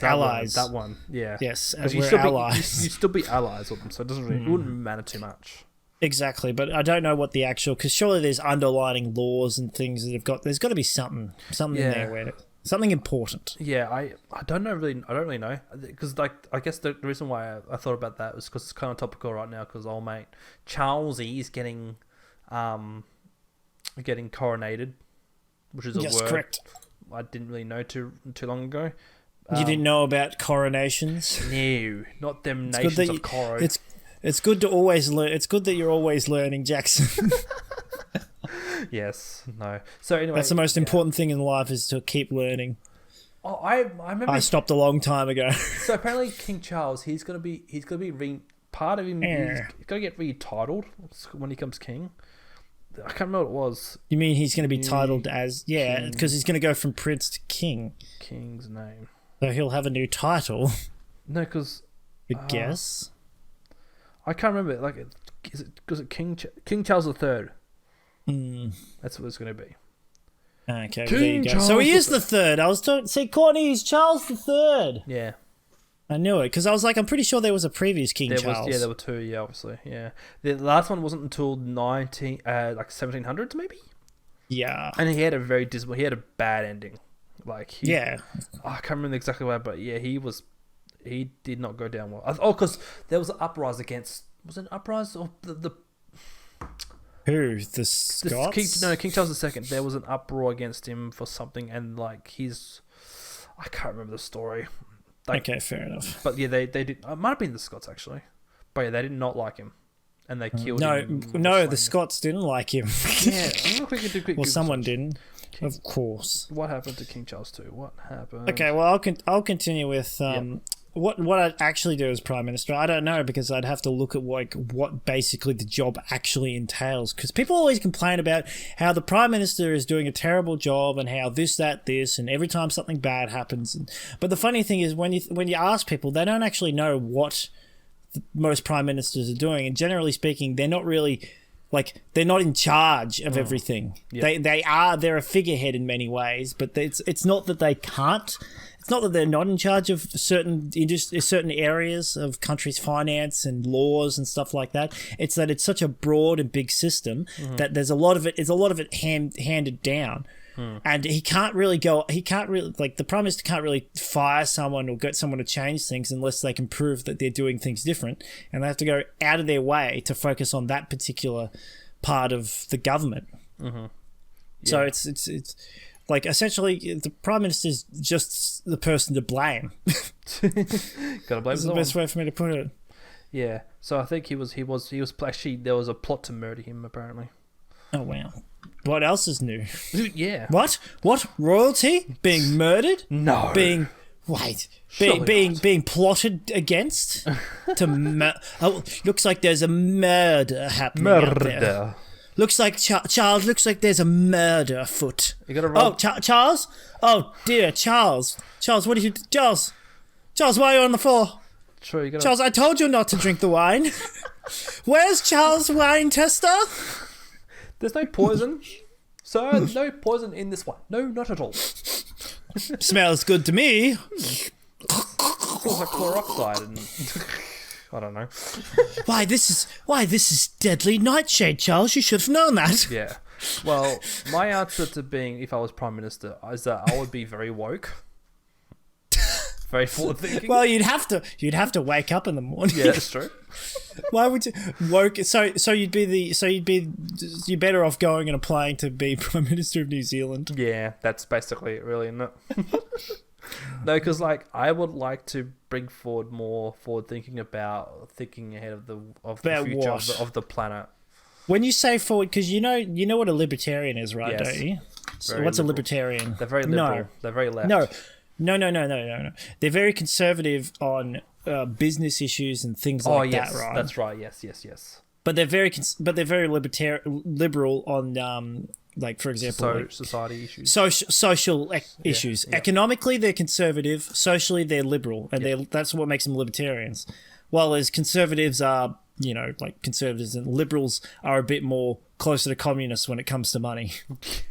Allies. That one. Yeah. Yes, Because we're allies. You still be allies with them, so it doesn't really, it wouldn't matter too much. Exactly, but I don't know what the actual... Because surely there's underlining laws and things that have got... There's got to be something in there where... Something important. Yeah, I don't know really. I don't really know, because like I guess the reason why I thought about that was because it's kind of topical right now, because old mate Charles is getting coronated, which is a word correct. I didn't really know too long ago. You didn't know about coronations? No, not them nations of Coro. It's good to always learn. It's good that you're always learning, Jackson. Yes, no. So anyway, that's the most important thing in life, is to keep learning. Oh, I remember. I stopped a long time ago. So apparently, King Charles, he's gonna be part of him. He's gonna get retitled when he becomes king. I can't remember what it was. You mean he's going to be titled as... Yeah, because he's going to go from prince to king. King's name. So he'll have a new title. No, because... I guess. I can't remember. Like, is it King Charles III? That's what it's going to be. Okay, well, there you go. So he is the third. I was talking... See, Courtney, he's Charles III. Yeah. I knew it, because I was like, I'm pretty sure there was a previous King Charles. Yeah, there were two, yeah, obviously, yeah. The last one wasn't until 1700s, maybe? Yeah. And he had a very dismal... He had a bad ending. Like, yeah. I can't remember exactly why, but yeah, he did not go down well. Oh, because there was an uprising against... Was it an uprising? Or the Who? The Scots? King Charles II. There was an uproar against him for something, and like I can't remember the story. Like, okay, fair enough. But yeah, they did. It might have been the Scots actually, but yeah, they did not like him, and they killed him. No, the Scots didn't like him. Yeah, well, someone didn't. Of course. What happened to King Charles II? What happened? Okay, well, I'll continue with what I'd actually do as Prime Minister. I don't know, because I'd have to look at what basically the job actually entails. Because people always complain about how the Prime Minister is doing a terrible job and how this, and every time something bad happens. But the funny thing is, when you ask people, they don't actually know what most Prime Ministers are doing. And generally speaking, they're not really... they're not in charge of everything. Yep. They're a figurehead in many ways, but it's not that they can't. It's not that they're not in charge of certain areas of countries' finance and laws and stuff like that. It's that it's such a broad and big system that there's a lot of it handed down. And the Prime Minister can't really fire someone or get someone to change things unless they can prove that they're doing things different, and they have to go out of their way to focus on that particular part of the government. Yeah. So it's like, essentially the Prime Minister is just the person to blame. Gotta blame. That's the best way for me to put it. Yeah. So I think he was actually, there was a plot to murder him apparently. Oh wow. What else is new? Yeah. What? Royalty being murdered? No. Being plotted against? Looks like there's a murder happening out there. Looks like Charles. Looks like there's a murder afoot. You got to roll. Oh, Charles. Oh dear, Charles. Charles, what did you do? Charles, why are you on the floor? True. You got Charles, I told you not to drink the wine. Where's Charles' wine tester? There's no poison, sir. No poison in this one. No, not at all. Smells good to me. Smells like chloroxide and I don't know. Why this is deadly nightshade, Charles. You should have known that. Yeah. Well, my answer to being, if I was Prime Minister, is that I would be very woke. Very forward thinking. Well, you'd have to wake up in the morning. Yeah, that's true. Why would you woke? So you're better off going and applying to be Prime Minister of New Zealand. Yeah, that's basically it, really, isn't it? No, because I would like to bring forward more forward thinking about thinking ahead of the future of the planet. When you say forward, because you know what a libertarian is, right? Yes. Don't you? So Very what's liberal. a libertarian? They're very liberal. No. They're very left. No. No. They're very conservative on business issues and things like yes, that, right? That's right. Yes. But they're very liberal on like, for example, Society issues. Social issues. yeah. Economically, they're conservative. Socially, they're liberal, and that's what makes them libertarians. While as conservatives are, like conservatives and liberals are a bit more closer to communists when it comes to money.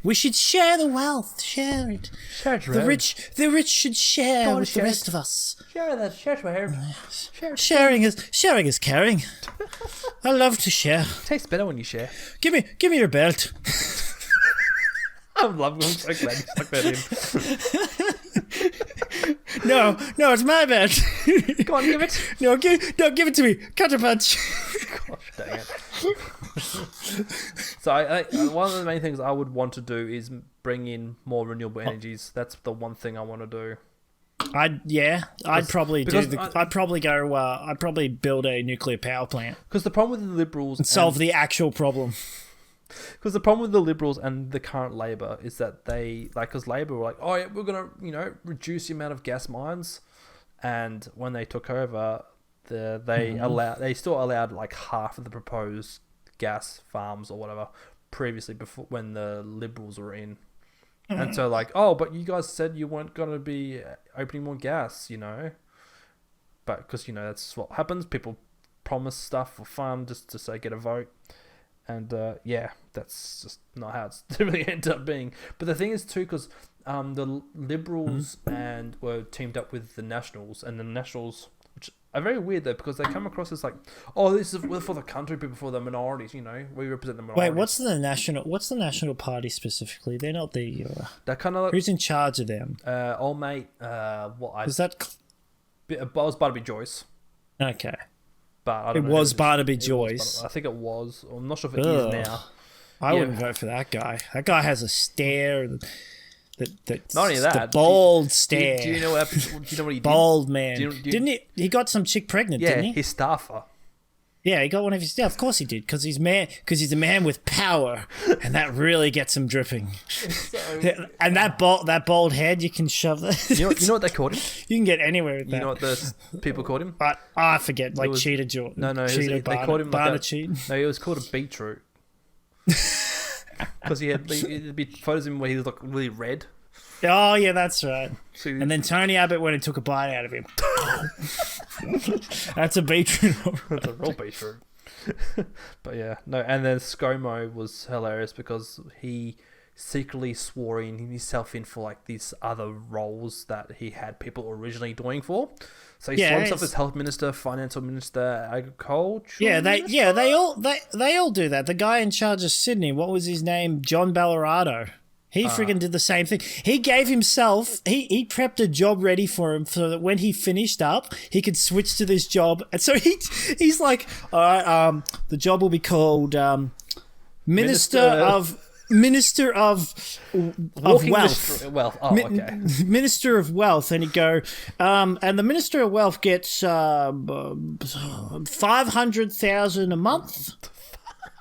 We should share the wealth. Share it. Share it, The rich should share with the share rest of us. Share that. Share it. Sharing is caring. I love to share. Tastes better when you share. Give me your belt. I'm so glad you stuck that in. No, it's my belt. Go on, give it. No, give it to me. Cut a punch. Gosh dang it. So I one of the main things I would want to do is bring in more renewable energies. That's the one thing I want to do. I'd probably build a nuclear power plant. Because the problem with the Liberals and solve the actual problem. Because the problem with the Liberals and the current Labor is that because Labor were like, oh yeah, we're gonna reduce the amount of gas mines, and when they took over, they still allowed like half of the proposed gas farms or whatever previously before when the Liberals were in. And so but you guys said you weren't going to be opening more gas, but because that's what happens. People promise stuff for fun just to say get a vote, and that's just not how it's really ended up being. But the thing is too, because the Liberals and were teamed up with the Nationals, and the Nationals, which are very weird though, because they come across as like, oh, this is for the country, people, for the minorities. We represent the minorities. Wait, what's the National Party specifically? They're not the. They're kind of like, who's in charge of them? Old mate. Was that? It was Barnaby Joyce. Okay. But I don't it know was Barnaby Joyce. I think it was. I'm not sure if it is now. I wouldn't vote for that guy. That guy has a stare. That's not only that, the bold stare. Do you know what he did? Bold man. Didn't he? He got some chick pregnant, didn't he? His staffer. Yeah, he got one of his. Yeah, of course he did, because he's a man with power, and that really gets him dripping. And that bald head, you can shove that. You know what they called him? You can get anywhere with that. You know what the people called him? I forget, like Cheetah Jordan. No, they called him Barnacheat. No, he was called a beetroot. Because there'd be photos of him where he was like really red. Oh yeah, that's right. And then Tony Abbott went and took a bite out of him. That's a beetroot. That's a real beetroot. But yeah, no. And then ScoMo was hilarious because he secretly swore himself in for like these other roles that he had people originally doing for. So he swore himself as health minister, financial minister, agriculture. Yeah, they all do that. The guy in charge of Sydney, what was his name? John Ballarado. He friggin' did the same thing. He gave himself, he prepped a job ready for him so that when he finished up, he could switch to this job. And so he's like, all right, the job will be called Minister of Wealth. Oh, okay. Minister of Wealth. And he'd go, and the Minister of Wealth gets $500,000 a month.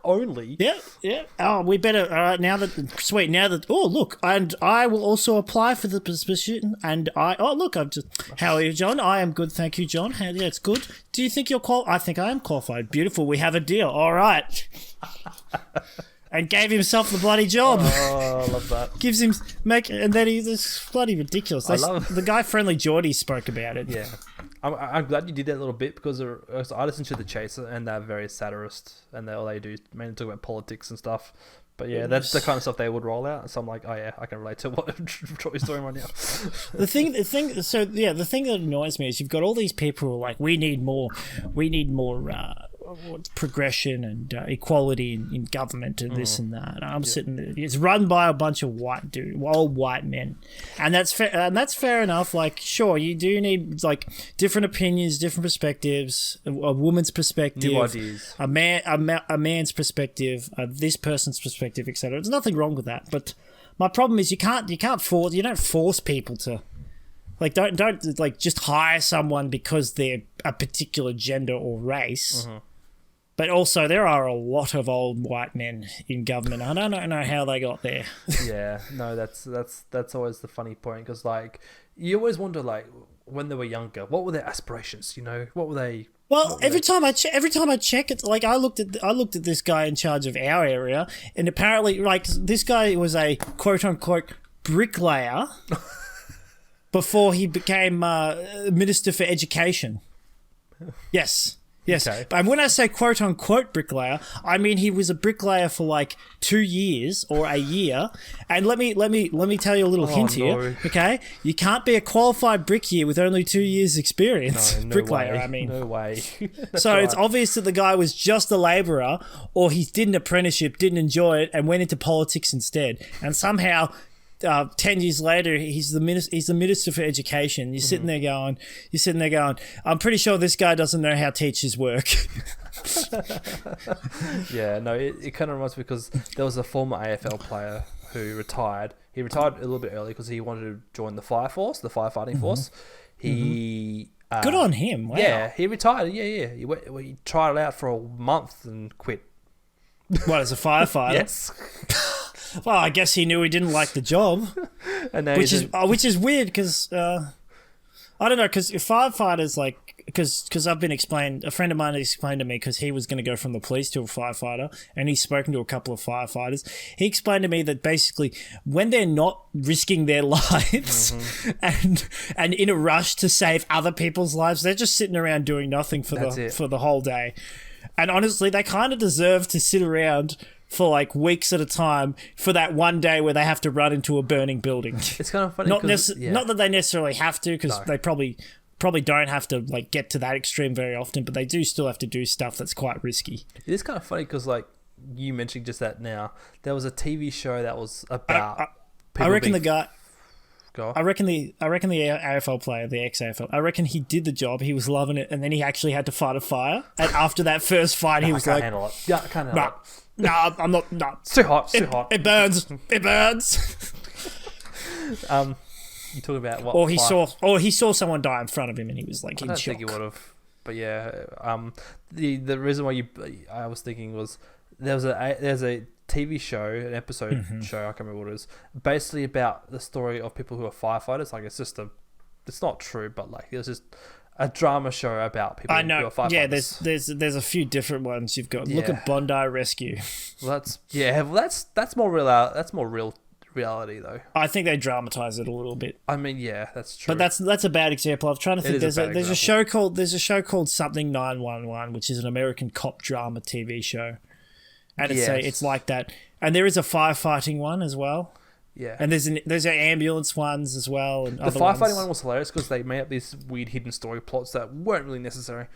Only. Yeah. Oh, we better. All right, now that. Oh, look, and I will also apply for the position. And how are you, John? I am good, thank you, John. Yeah, it's good. Do you think you're qualified? I think I am qualified. Beautiful. We have a deal. All right. And gave himself the bloody job. Oh, I love that. And then it's bloody ridiculous. The guy Friendly Geordie spoke about it. Yeah. I'm glad you did that little bit because I listen to The Chaser and they're very satirist and all they do is mainly talk about politics and stuff. But yeah, that's the kind of stuff they would roll out. So I'm like, oh yeah, I can relate to what Troy's doing right now. The thing that annoys me is you've got all these people who are like, we need more progression and equality in government and this and that. And I'm sitting there. It's run by a bunch of old white men, and that's fair. And that's fair enough. Like, sure, you do need like different opinions, different perspectives, a woman's perspective, new ideas, a man's perspective, this person's perspective, etc. There's nothing wrong with that. But my problem is you don't force people to. Like, don't like just hire someone because they're a particular gender or race. But also, there are a lot of old white men in government. I don't know how they got there. Yeah, no, that's always the funny point, because like you always wonder, like, when they were younger, what were their aspirations? You know, what were they? Well, every time I check it, like I looked at this guy in charge of our area, and apparently, like, this guy was a quote unquote bricklayer before he became Minister for Education. Yes. Yes, Okay. and when I say quote unquote bricklayer, I mean he was a bricklayer for like 2 years or a year. And let me tell you a little hint here. Okay, you can't be a qualified bricklayer with only 2 years' experience. No Bricklayer, way. I mean. No way. So it's obvious that the guy was just a labourer, or he did an apprenticeship, didn't enjoy it, and went into politics instead. And somehow, 10 years later, he's the minister for education. You're sitting there going, I'm pretty sure this guy doesn't know how teachers work. Yeah, no, it kind of reminds me, because there was a former AFL player who retired. He retired a little bit early because he wanted to join the fire force, the firefighting force. He Good on him. Wow. Yeah, he retired. Yeah. He tried it out for a month and quit. What, as a firefighter? Yes. Well, I guess he knew he didn't like the job, And now which is weird because I don't know, because firefighters, like, because I've been explained, a friend of mine explained to me, because he was going to go from the police to a firefighter, and he's spoken to a couple of firefighters. He explained to me that basically when they're not risking their lives and in a rush to save other people's lives, they're just sitting around doing nothing for the whole day. And honestly, they kind of deserve to sit around for like weeks at a time for that one day where they have to run into a burning building. It's kind of funny. Not that they necessarily have to, because they probably don't have to like get to that extreme very often, but they do still have to do stuff that's quite risky. It is kind of funny because, like, you mentioned just that now, there was a TV show that was about. I reckon the guy. Go. I reckon the AFL player, the ex-AFL, I reckon he did the job, he was loving it, and then he actually had to fight a fire. And after that first fight, he was like, handle it. Yeah, I can't handle it. no, I'm not. No. It's too hot. It's too hot. It burns. It burns. You talking about what? Or he saw someone die in front of him, and he was like in I don't shock. think he would have. But yeah, the reason why I was thinking was there's a TV show, an episode show, I can't remember what it is, basically about the story of people who are firefighters. Like, it's not true, but like it was just a drama show about people I know. who are firefighters. Yeah, there's a few different ones you've got. Look at Bondi Rescue. Well, that's more real. That's more real reality, though. I think they dramatize it a little bit. I mean, yeah, that's true. But that's a bad example. I'm trying to think. There's a show called Something 911, which is an American cop drama TV show, and it's like that. And there is a firefighting one as well. Yeah, and there's ambulance ones as well. And the firefighting one was hilarious because they made up these weird hidden story plots that weren't really necessary.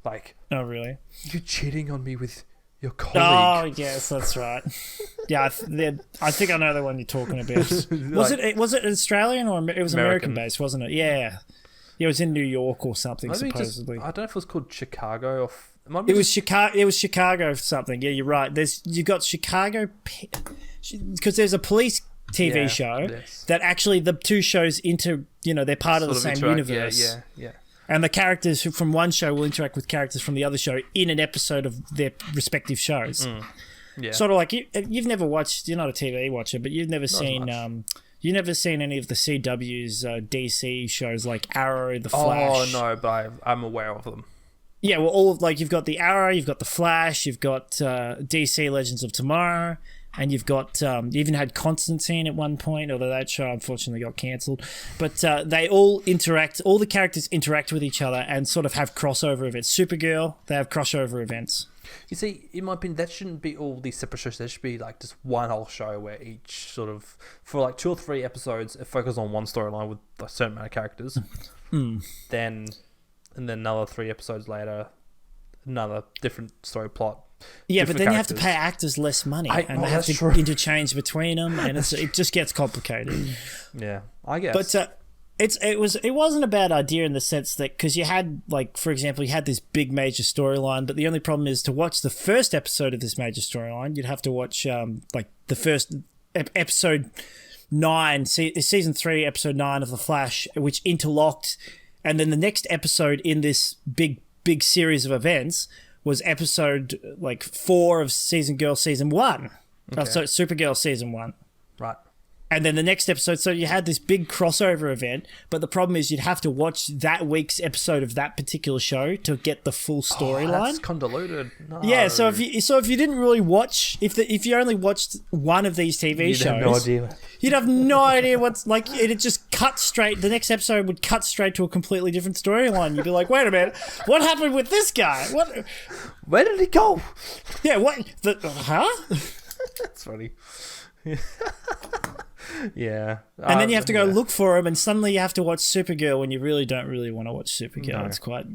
Like, oh really? You're cheating on me with your colleague. Oh yes, that's right. Yeah, I think I know the one you're talking about. Was it Australian or it was American based, wasn't it? Yeah, it was in New York or something. Maybe supposedly. I don't know if it was called Chicago or. It was Chicago. It was Chicago something. Yeah, you're right. You got Chicago because there's a police TV show that actually the two shows they're part of the same universe. Yeah. And the characters from one show will interact with characters from the other show in an episode of their respective shows. Yeah. Sort of like you've never watched. You're not a TV watcher, but you've never seen. You've never seen any of the CW's DC shows like Arrow, The Flash. Oh no, but I'm aware of them. Yeah, well, you've got the Arrow, you've got the Flash, you've got DC Legends of Tomorrow, and you've got you even had Constantine at one point, although that show unfortunately got cancelled. But they all interact. All the characters interact with each other and sort of have crossover events. Supergirl, they have crossover events. You see, in my opinion, that shouldn't be all these separate shows. There should be like just one whole show where each sort of, for like 2 or 3 episodes, it focuses on one storyline with a certain amount of characters. And then another 3 episodes later, another different story plot. Yeah, but then you have to pay actors less money, and they have to interchange between them, and it just gets complicated. Yeah, I guess. But it wasn't a bad idea in the sense that because you had, like, for example, you had this big major storyline, but the only problem is to watch the first episode of this major storyline, you'd have to watch like the first episode 9, season 3, episode 9 of The Flash, which interlocked. And then the next episode in this big series of events was episode like 4 of Season Girl season 1. Okay. So Supergirl season 1. Right. And then the next episode, so you had this big crossover event, but the problem is you'd have to watch that week's episode of that particular show to get the full storyline. That's convoluted. No. Yeah, so if you didn't really watch, if you only watched one of these TV You'd shows, have no idea. you'd have no idea what's like. It'd just cut straight. The next episode would cut straight to a completely different storyline. You'd be like, wait a minute, what happened with this guy? What? Where did he go? Yeah, what? Huh? That's funny. Yeah. And then you have to go look for him, and suddenly you have to watch Supergirl when you really don't really want to watch Supergirl. No. It's quite,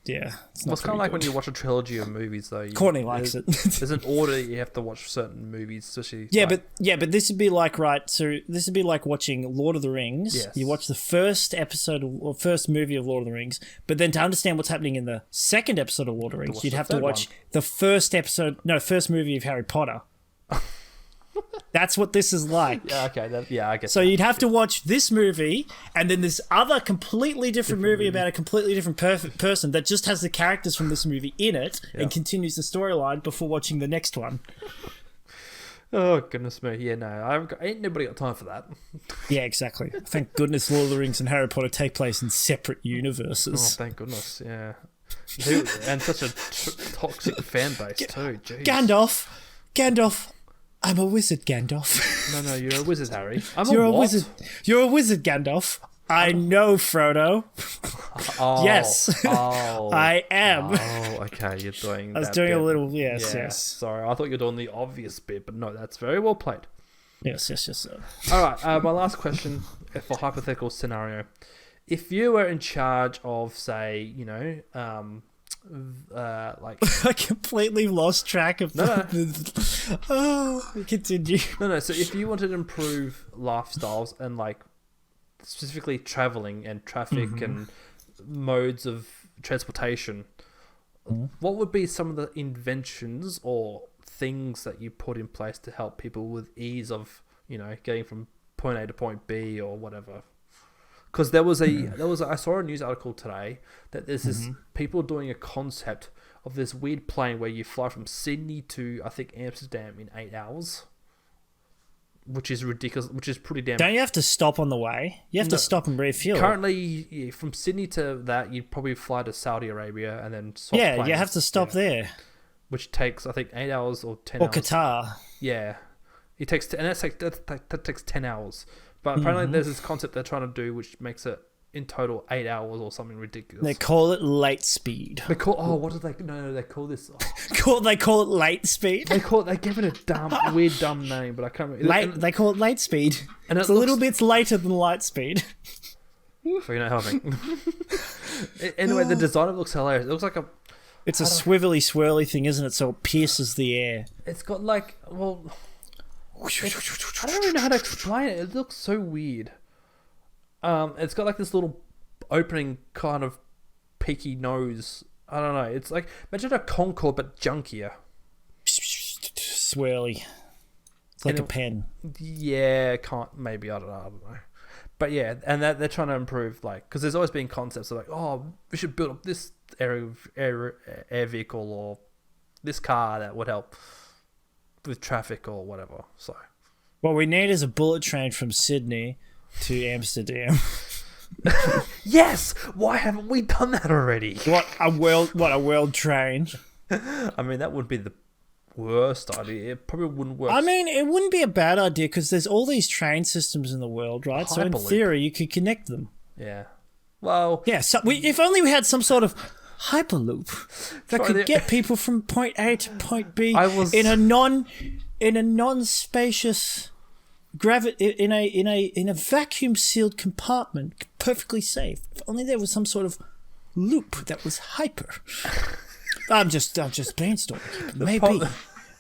yeah. It's Well, it's kind of like when you watch a trilogy of movies, though. Courtney likes it. There's an order you have to watch certain movies, especially. But this would be like So this would be like watching Lord of the Rings. Yes. You watch the first episode or first movie of Lord of the Rings, but then to understand what's happening in the second episode of Lord of the Rings, you'd have to watch the first movie of Harry Potter. That's what this is like. Yeah, okay. I guess. So you'd have to watch this movie and then this other completely different movie about a completely different person that just has the characters from this movie in it and continues the storyline before watching the next one. Oh, goodness me. Yeah, no. Ain't nobody got time for that. Yeah, exactly. Thank goodness Lord of the Rings and Harry Potter take place in separate Oh, universes. thank goodness. Yeah. And such a toxic fan base, too. Jeez. Gandalf. I'm a wizard, Gandalf. No, you're a wizard, Harry. You're a wizard. You're a wizard, Gandalf. I know, Frodo. Oh, Yes. Oh. I am. Oh, okay. You're doing. I was that doing bit. a little. Yes. Sorry, I thought you were doing the obvious bit, but no, that's very well played. Yes. All right. My last question for hypothetical scenario: if you were in charge of, say, like I completely lost track of continue. No. So if you wanted to improve lifestyles and like specifically traveling and traffic and modes of transportation, what would be some of the inventions or things that you put in place to help people with ease of getting from point A to point B or whatever? Because I saw a news article today that there's this people doing a concept of this weird plane where you fly from Sydney to, I think, Amsterdam in 8 hours, which is ridiculous, which is pretty damn... Don't you have to stop on the way? You have to stop and refuel. Currently, from Sydney to that, you'd probably fly to Saudi Arabia and then swap planes. You have to stop there. Which takes, I think, 8 hours or 10 hours. Or Qatar. Yeah. It takes, that takes 10 hours. But apparently there's this concept they're trying to do which makes it in total 8 hours or something ridiculous. They call it light speed. They call they call this They call it light speed. they give it a weird dumb name, but I can't remember. They call it light speed. And it's a little bit later than light speed. For helping. Anyway, the design of it looks hilarious. It looks like it's a swivelly swirly thing, isn't it? So it pierces the air. It's got like I don't really know how to explain it. It looks so weird. It's got like this little opening kind of peaky nose. I don't know. It's like, imagine a Concorde but junkier. Swirly. It's like a pen. Yeah, maybe, I don't know. But yeah, and they're trying to improve, like, because there's always been concepts of like, oh, we should build up this air vehicle or this car that would help with traffic or whatever. So what we need is a bullet train from Sydney to Amsterdam. Yes, why haven't we done that already? What a world train. I mean, that would be the worst idea. It probably wouldn't work. I mean, it wouldn't be a bad idea because there's all these train systems in the world, right? So in theory you could connect them. Yeah. Well, yeah, so if only we had some sort of hyperloop that could get people from point A to point B in a non-spacious in a vacuum sealed compartment, perfectly safe. If only there was some sort of loop that was hyper. I'm just brainstorming.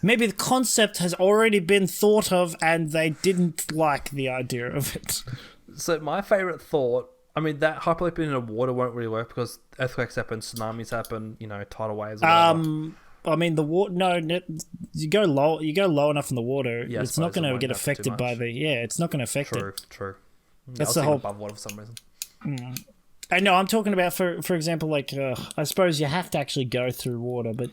Maybe the concept has already been thought of and they didn't like the idea of it. So my favorite thought, I mean, that hyperloop in the water won't really work because earthquakes happen, tsunamis happen, tidal waves. Whatever. I mean, the water. No, you go low enough in the water. Yeah, it's not going to get affected by the. Yeah, it's not going to affect it. True. That's the whole above water for some reason. I know I'm talking about for example, like I suppose you have to actually go through water, but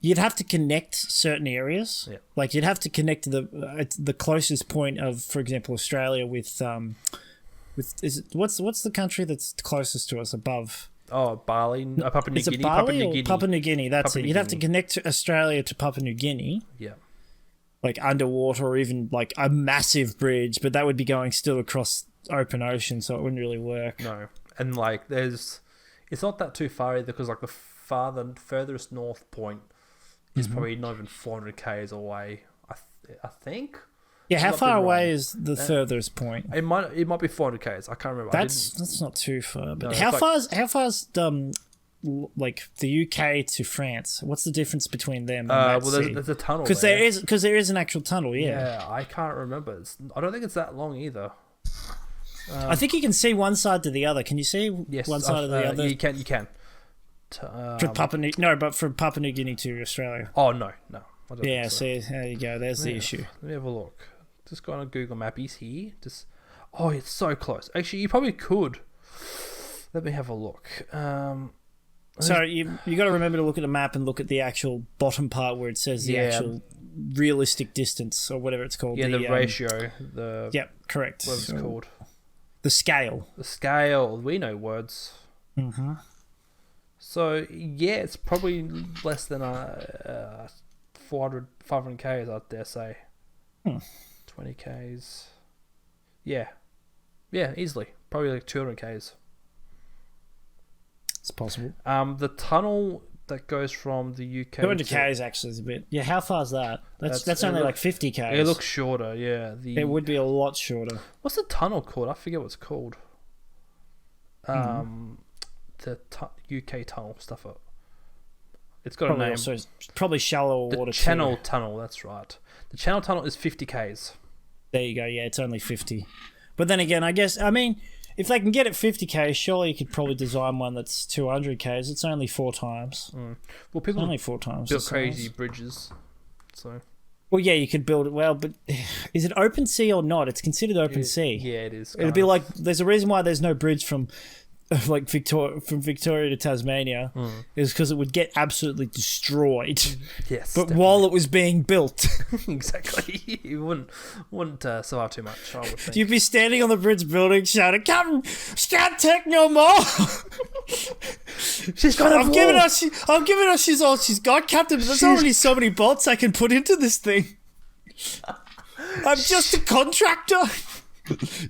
you'd have to connect certain areas. Yeah. Like you'd have to connect to the closest point of, for example, Australia with what's the country that's closest to us above? Oh, Bali, Papua New Is it Guinea, Bali Papua New or Guinea. Papua New Guinea? That's Papua it. New You'd have to Guinea. connect to Australia to Papua New Guinea, Yeah. like underwater or even like a massive bridge, but that would be going still across open ocean, so it wouldn't really work. No, and like it's not that too far either, because like the furthest north point is probably not even 400 k's away. I think. Yeah, how Might be far away wrong. is the furthest point? It might be 400 k's. I can't remember. That's not too far. But No, how it's like- far's like the UK to France? What's the difference between them? well, there's a tunnel because there is an actual tunnel. Yeah, I can't remember. I don't think it's that long either. I think you can see one side to the other. Can you see Yes, one side of the other? You can. From Papua New Guinea to Australia. Oh no. I don't Yeah, think so. see, there you go. There's the issue. Let me have a look. Just go on Google Mappies here. Oh, it's so close. Actually, you probably could. Let me have a look. So you got to remember to look at the map and look at the actual bottom part where it says the actual realistic distance or whatever it's called. Yeah, the ratio. The Yep, correct. What it's So, called. the scale. The scale. We know words. Mm-hmm. So yeah, it's probably less than 500 k's. I dare say. 20 k's. Yeah, easily. Probably like 200 k's. It's possible. The tunnel that goes from the UK. 200 k's actually is a bit. Yeah, how far's that? That's only like 50 k's. It looks shorter. Yeah. It would be a lot shorter. What's the tunnel called? I forget what it's called. The UK tunnel stuff. It's got Probably a name. also probably shallower The water. Channel too. Tunnel. That's right. The Channel Tunnel is 50 k's. There you go. Yeah, it's only 50. But then again, I mean, if they can get it 50 k's, surely you could probably design one that's 200 k's. It's only 4 times. Well, people Only 4 times. built the crazy size. bridges. So Well, yeah, you could build it well, but is it open sea or not? It's considered open sea. yeah, it is. It'd be like there's a reason why there's no bridge from Victoria to Tasmania is because it would get absolutely destroyed. yes, But while it was being built, exactly, you wouldn't survive too much. I would think. you'd be standing on the bridge building shouting, "Captain, can't take no more." She's got I'm giving her she's all she's got, Captain. But there's already so many bolts I can put into this thing. I'm just a contractor.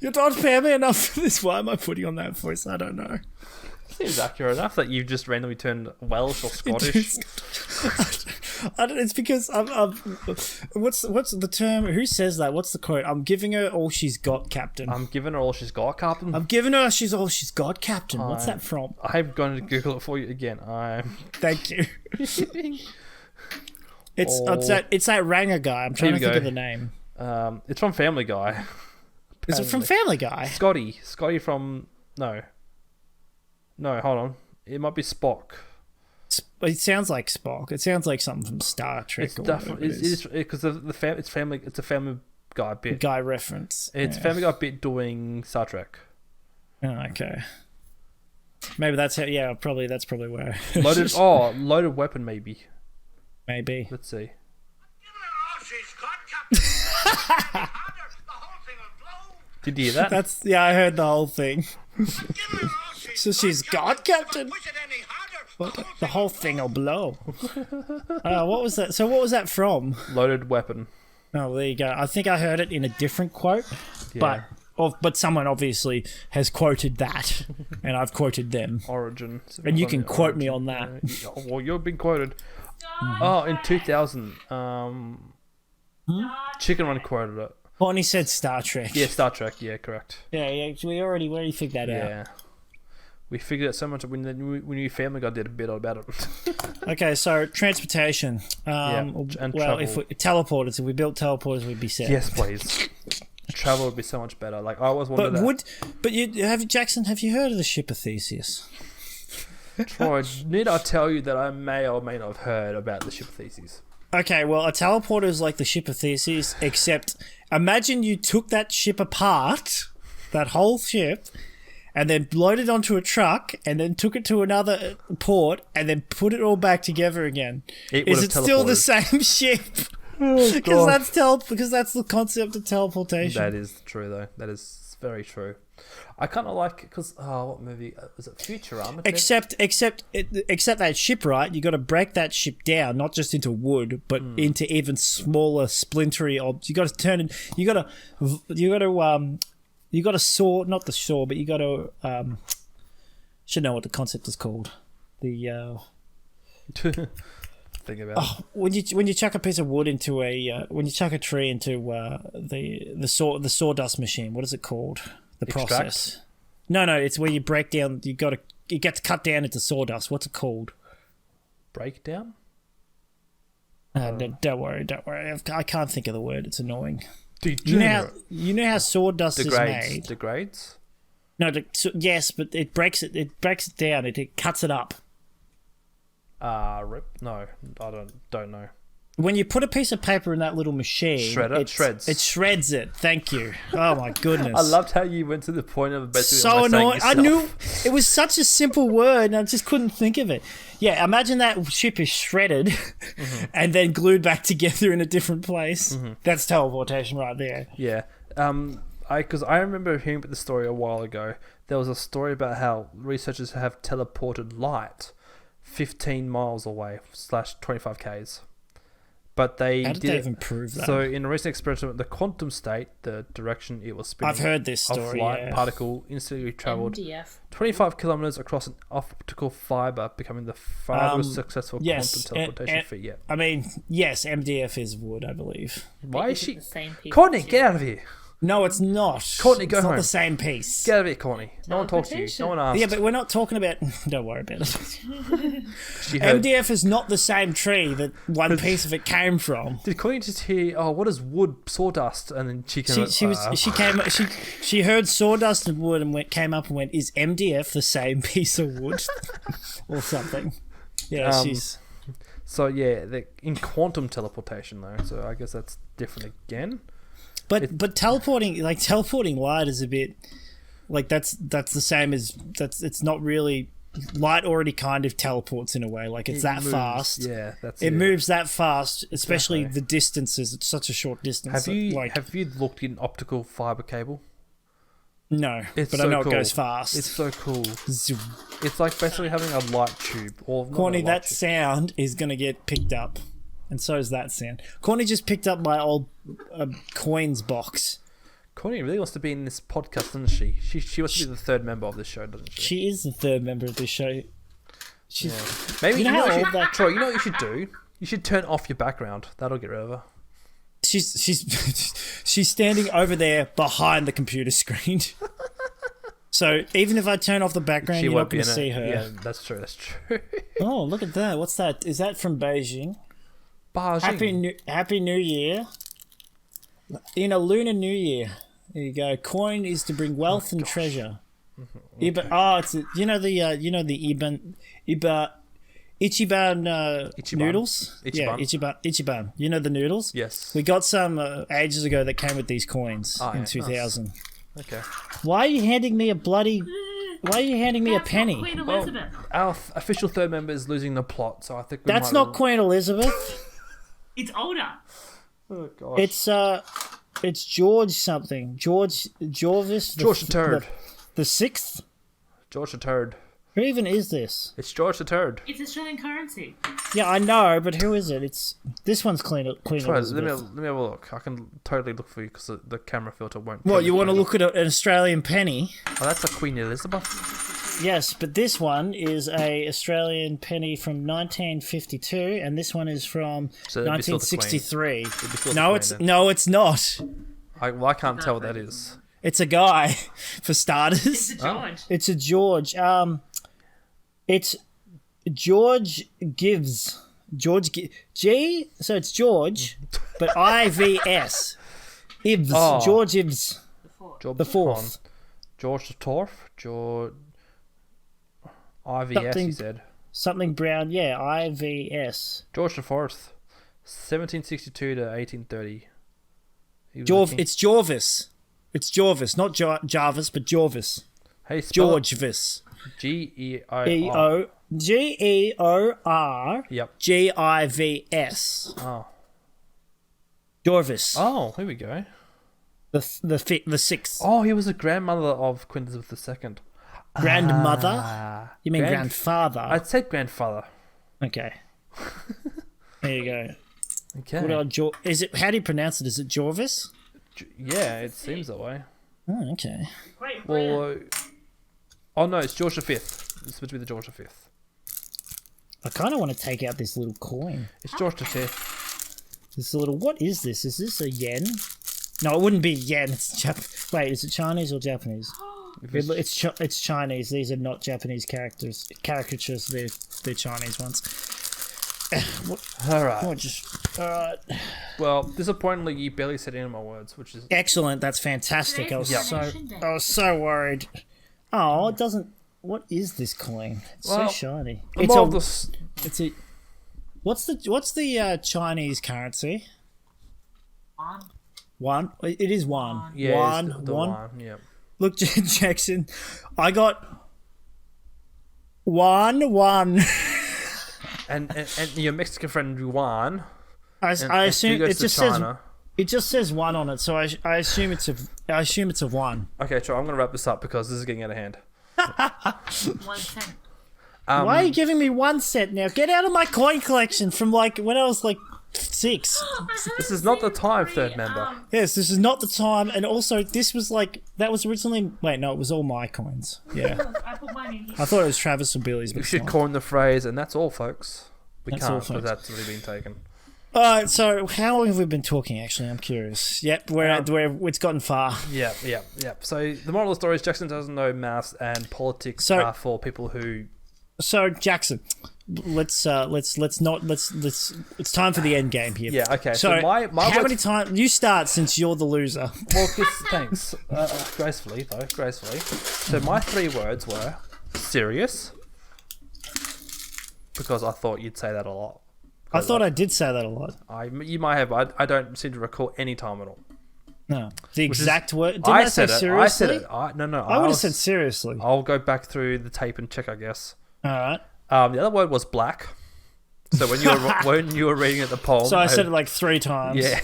You don't pay me enough for this. Why am I putting on that voice? I don't know. Seems accurate enough that you've just randomly turned Welsh or Scottish. I don't, it's because I'm what's the term? Who says that? What's the quote? I'm giving her all she's got, Captain. I'm giving her all she's got, Captain. I'm giving her she's all she's got, Captain. What's that from? I'm going to Google it for you again. Thank you. It's that Ranger guy. I'm trying to think of the name. It's from Family Guy. Is it from Family Guy? Scotty from no, hold on. It might be Spock. It sounds like Spock. It sounds like something from Star Trek. It's or whatever definitely it is. because it's family. It's a Family Guy bit. Guy reference. It's yeah. Family Guy bit doing Star Trek. Oh, okay. Maybe that's how. Yeah, probably that's probably where. Loaded weapon maybe. Maybe. Let's see. Did you hear that? That's I heard the whole thing. So she's got Captain. The whole thing will blow. What was that? So what was that from? Loaded weapon. Oh, there you go. I think I heard it in a different quote, Yeah. but someone obviously has quoted that, and I've quoted them. Origin. And you can quote me on that. Well, you've been quoted. Oh, in 2000, Chicken Run quoted it. Well, and he said Star Trek. Yeah, Star Trek. Yeah, correct. Yeah. We already figured that out. Yeah. We figured out so much when knew Family Guy did a bit about it. Okay, so transportation. And well, travel. if teleporters, if we built teleporters, we'd be set. Yes, please. Travel would be so much better. Like I always wanted that. Jackson? Have you heard of the ship of Theseus? Troy, need I tell you that I may or may not have heard about the ship of Theseus? Okay, well, a teleporter is like the ship of Theseus, except imagine you took that ship apart, that whole ship, and then loaded onto a truck, and then took it to another port, and then put it all back together again. Is it still the same ship? Because that's the concept of teleportation. That is true, though. That is very true. I kind of like it because what movie was it? Futurama. Except that ship, right? You got to break that ship down, not just into wood, but into even smaller, splintery objects. You got to turn it. You got to saw, not the saw, but you got to should know what the concept is called. The think about it. When you chuck a piece of wood into when you chuck a tree into the sawdust machine, what is it called? The process. No, it's where you break down. It gets cut down into sawdust. What's it called? Breakdown. Don't worry. I can't think of the word. It's annoying. Degenerate. You know how sawdust is made. Degrades. No, yes, but it breaks it. It breaks it down. It cuts it up. Rip. No, I don't know. When you put a piece of paper in that little machine, it shreds. It shreds it. Thank you. Oh my goodness. I loved how you went to the point of basically so annoying. I knew it was such a simple word, and I just couldn't think of it. Yeah, imagine that ship is shredded and then glued back together in a different place. That's teleportation right there. Yeah. Because I remember hearing about the story a while ago. There was a story about how researchers have teleported light 15 miles away / 25 k's. But how did they even prove that? So in a recent experiment, the quantum state, the direction it was spinning, I've heard this story. Of light particle instantly traveled MDF. 25 kilometers across an optical fiber, becoming the farthest successful quantum teleportation feat yet. I mean, yes, MDF is wood, I believe. Why is she? The same piece Courtney, of get out of here! No, it's not. Courtney, go it's home. Not the same piece. Get out of here, Courtney. No one talked to you. No one asked. Yeah, but we're not talking about. Don't worry about it. MDF is not the same tree that one piece of it came from. Did Courtney just hear? Oh, what is wood? Sawdust, and then she she heard sawdust and wood and came up and went, "Is MDF the same piece of wood?" or something. Yeah, she's. So yeah, in quantum teleportation though, so I guess that's different again. But teleporting light is a bit like that's the same as it's not really light already kind of teleports in a way like it's that moves, fast. Yeah, that's it moves that fast, especially the distances. It's such a short distance. Have you looked in optical fiber cable? No, but I know it goes fast. It's so cool. It's like basically having a light tube. Courtney, that sound is going to get picked up. And so is that sound. Courtney just picked up my old coins box. Courtney really wants to be in this podcast, doesn't she? She wants to be the third member of this show, doesn't she? She is the third member of this show. Maybe you know Troy, you know what you should do? You should turn off your background. That'll get rid of her. She's standing over there behind the computer screen. So even if I turn off the background, you're not going to see her. Yeah, that's true. That's true. Oh, look at that! What's that? Is that from Beijing? Beijing. Happy New Year. In a lunar New Year. There you go. Coin is to bring wealth and treasure. Okay. It's the Ichiban noodles. Ichiban. Yeah, Ichiban. You know the noodles? Yes. We got some ages ago that came with these coins in 2000. Nice. Okay. Why are you handing me a penny? Queen Elizabeth. Our official third member is losing the plot, so I think that's not Queen Elizabeth. It's older. Oh gosh. It's George something. George the Third. The sixth. George the Third. Who even is this? It's George the Third. It's Australian currency. Yeah, I know, but who is it? This one's Queen Elizabeth. Let me have a look. I can totally look for you because the camera filter won't. What, you want to look at an Australian penny? Oh, that's a Queen Elizabeth. Yes, but this one is a Australian penny from 1952, and this one is from 1963. No, it's not. I can't tell what that is. It's a guy, for starters. It's a George. It's a George. It's George Gives. G, so it's George, but IVS. Ibs. Oh. George Ibs. The fourth. George the Torf. George. IVS, he said. Something brown, yeah, IVS. George the Fourth. 1762 to 1830. It's Jorvis. It's Jorvis, not Jarvis, but Jorvis. Hey, spell it. Georgvis. Geor. Georgivs. Yep. Oh. Jorvis. Oh, here we go. The sixth. Oh, he was a grandmother of Queen Elizabeth II. Grandmother? You mean grandfather? I'd say grandfather. Okay. There you go. Okay. What are is it? How do you pronounce it? Is it Jorvis? Yeah, it seems that way. Oh, okay. Great. Well, oh no, it's George V. It's supposed to be the George V. I kind of want to take out this little coin. It's George V. This little. What is this? Is this a yen? No, it wouldn't be yen. It's Wait, is it Chinese or Japanese? It's Chinese. These are not Japanese caricatures. They're Chinese ones. All right. All right. Well, disappointingly, you barely said any of my words, which is Excellent. That's fantastic. I was Yeah. so worried. Oh, it doesn't. What is this coin? It's so shiny. It's a. What's the Chinese currency? One. It is one. Yeah, one. it's the one. Yeah. Look, Jackson, I got one. And your Mexican friend Juan. I assume it just China. says one on it, so I assume it's a one. Okay, sure. I'm gonna wrap this up because this is getting out of hand. 1 cent. Why are you giving me 1 cent now? Get out of my coin collection from like when I was like 6. This is not the time, third member. Yes, this is not the time, and also this was like that was originally. Wait, no, it was all my coins. Yeah, I put mine in here. I thought it was Travis and Billy's. But We it's should not. coin the phrase, and that's all, folks. We That's can't all, because folks. that's already been taken. All right, so how long have we been talking? Actually, I'm curious. Yep, it's gotten far. Yeah. So the moral of the story is Jackson doesn't know maths, and politics So- are for people who. So Jackson, let's it's time for the end game here. Yeah. Okay. So, my how words- many times you start since you're the loser? Well, thanks. Gracefully, though. Gracefully. So my 3 words were serious, because I thought you'd say that a lot. I thought I did say that a lot. You might have. I don't seem to recall any time at all. No, the exact word. Didn't I say said it. seriously? I said it. No. I would have said seriously. I'll go back through the tape and check, I guess. All right. The other word was black. So when you were reading it, the poem. So I said it like 3 times. Yeah.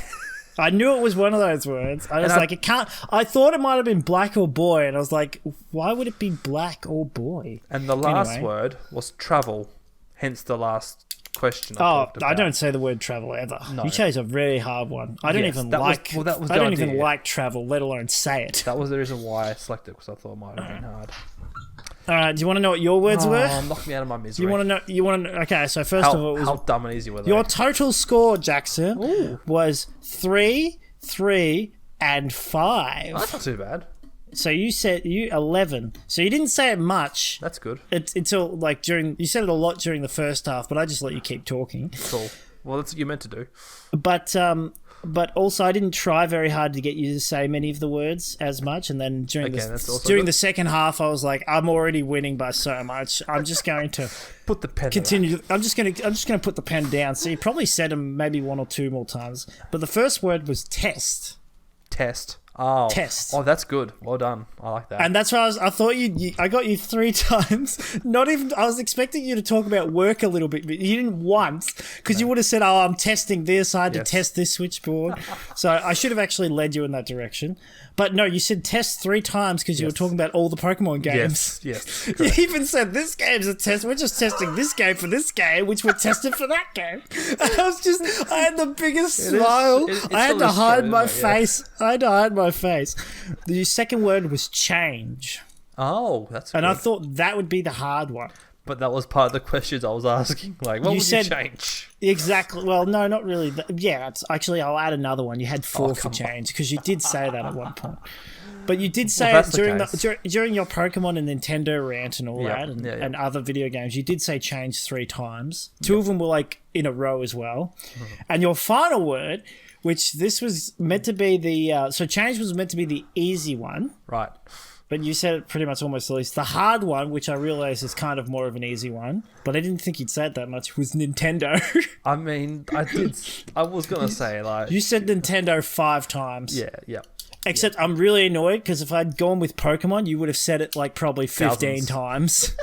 I knew it was one of those words. I was like, it can't. I thought it might have been black or boy, and I was like, why would it be black or boy? And the last Anyway. word was travel. Hence the last question. Oh, talked I about. don't say the word travel ever. No. You chose a very hard one. I don't Yes, even that was- like. well, that was I the don't even idea. like travel, let alone say it. That was the reason why I selected it, because I thought it might have been hard. All right. Do you want to know what your words were? Knock me out of my misery. You want to know? You want to know? Okay. So first of all, it was how dumb and easy were they? your total score, Jackson, was 3, 3, and 5. That's not too bad. So you said 11. So you didn't say it much. That's good. Until like you said it a lot during the first half, but I just let you keep talking. Cool. Well, that's what you meant to do. But also I didn't try very hard to get you to say many of the words as much, and then during that's also during good. the second half I was like, I'm already winning by so much. I'm just going to Put the pen. continue. I'm just going to put the pen down. So you probably said them maybe 1 or 2 more times. But the first word was test. Test. Oh. Test. Oh, that's good. Well done. I like that. And that's why I thought I got you 3 times. Not even. I was expecting you to talk about work a little bit, but you didn't once, because you would have said, "Oh, I'm testing this. I had to test this switchboard." So I should have actually led you in that direction. But no, you said test 3 times because you were talking about all the Pokemon games. Yes. You even said this game's a test. We're just testing this game for this game, which we're testing for that game. I had the biggest smile. I had to hide my face. I had to hide my face. The second word was change. Oh, that's good. And I thought that would be the hard one. But that was part of the questions I was asking. Like, what would said- you change? Exactly. Well, no, not really. Yeah, actually, I'll add another one. You had 4 for change because you did say that at one point. But you did say that's it the during your Pokemon and Nintendo rant and all Yeah, that, yeah. and other video games. You did say change 3 times. 2 of them were like in a row as well. And your final word, which this was meant to be so change was meant to be the easy one. Right. But you said it pretty much almost the least. The hard one, which I realise is kind of more of an easy one, but I didn't think you'd say it that much, was Nintendo. I mean, I was going to say, like... You said Nintendo 5 times. Yeah. Except I'm really annoyed because if I'd gone with Pokemon, you would have said it like probably 15 Thousands. times.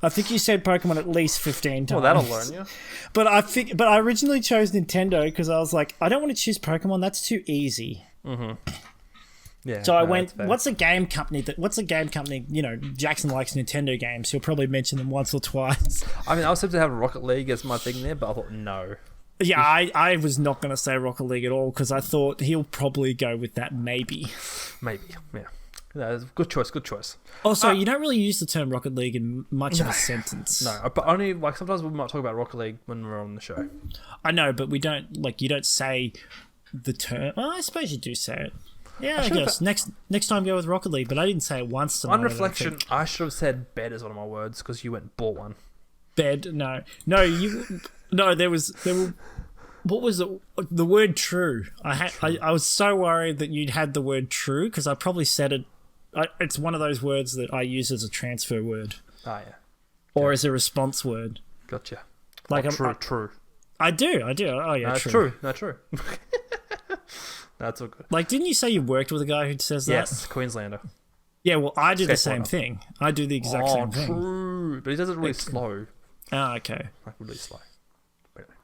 I think you said Pokemon at least 15 times. Well, that'll learn you. But I originally chose Nintendo because I was like, I don't want to choose Pokemon. That's too easy. Yeah. So I no, went, that's fair. what's a game company, you know, Jackson likes Nintendo games. He'll probably mention them once or twice. I mean, I was tempted to have Rocket League as my thing there, but I thought no. Yeah, I was not going to say Rocket League at all because I thought he'll probably go with that maybe. Maybe, yeah. No, good choice, good choice. Also, you don't really use the term Rocket League in much of a sentence. No, but only, like, sometimes we might talk about Rocket League when we're on the show. I know, but we don't, like, you don't say the term. Well, I suppose you do say it. Yeah, I guess. Next time go with Rocket League, but I didn't say it once tonight. On reflection, I should have said bed as one of my words because you went bought one. Bed, no. No, there were, what was it? The word true. I was so worried that you'd had the word true because I probably said it. It's one of those words that I use as a transfer word. Ah, yeah. Or as a response word. Gotcha. Like true. I do. Oh, yeah, No, true. true. That's all good. Like, didn't you say you worked with a guy who says that? Yes, Queenslander. Yeah, well, I do the Skateboarder. same thing. I do the exact same thing. True. But he does it really slow. Ah, okay. Like, really slow. But anyway.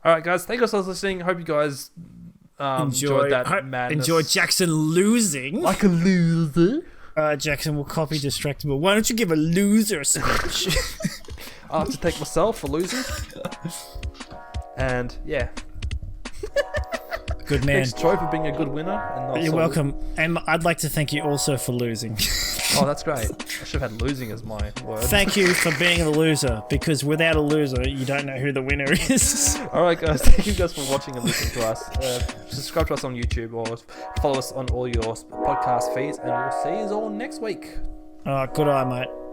Alright, guys. Thank you guys for listening. Hope you guys enjoyed that madness. Enjoy Jackson losing. Like a loser. Jackson will copy Distractable. Why don't you give a loser a speech? I have to take myself for losing. And, yeah. Good man. Thanks, Troy, for being a good winner. And You're welcome. And I'd like to thank you also for losing. Oh, that's great. I should have had losing as my word. Thank you for being the loser, because without a loser, you don't know who the winner is. Alright, guys. Thank you guys for watching and listening to us. Subscribe to us on YouTube or follow us on all your podcast feeds, and we'll see you all next week. Good eye, mate.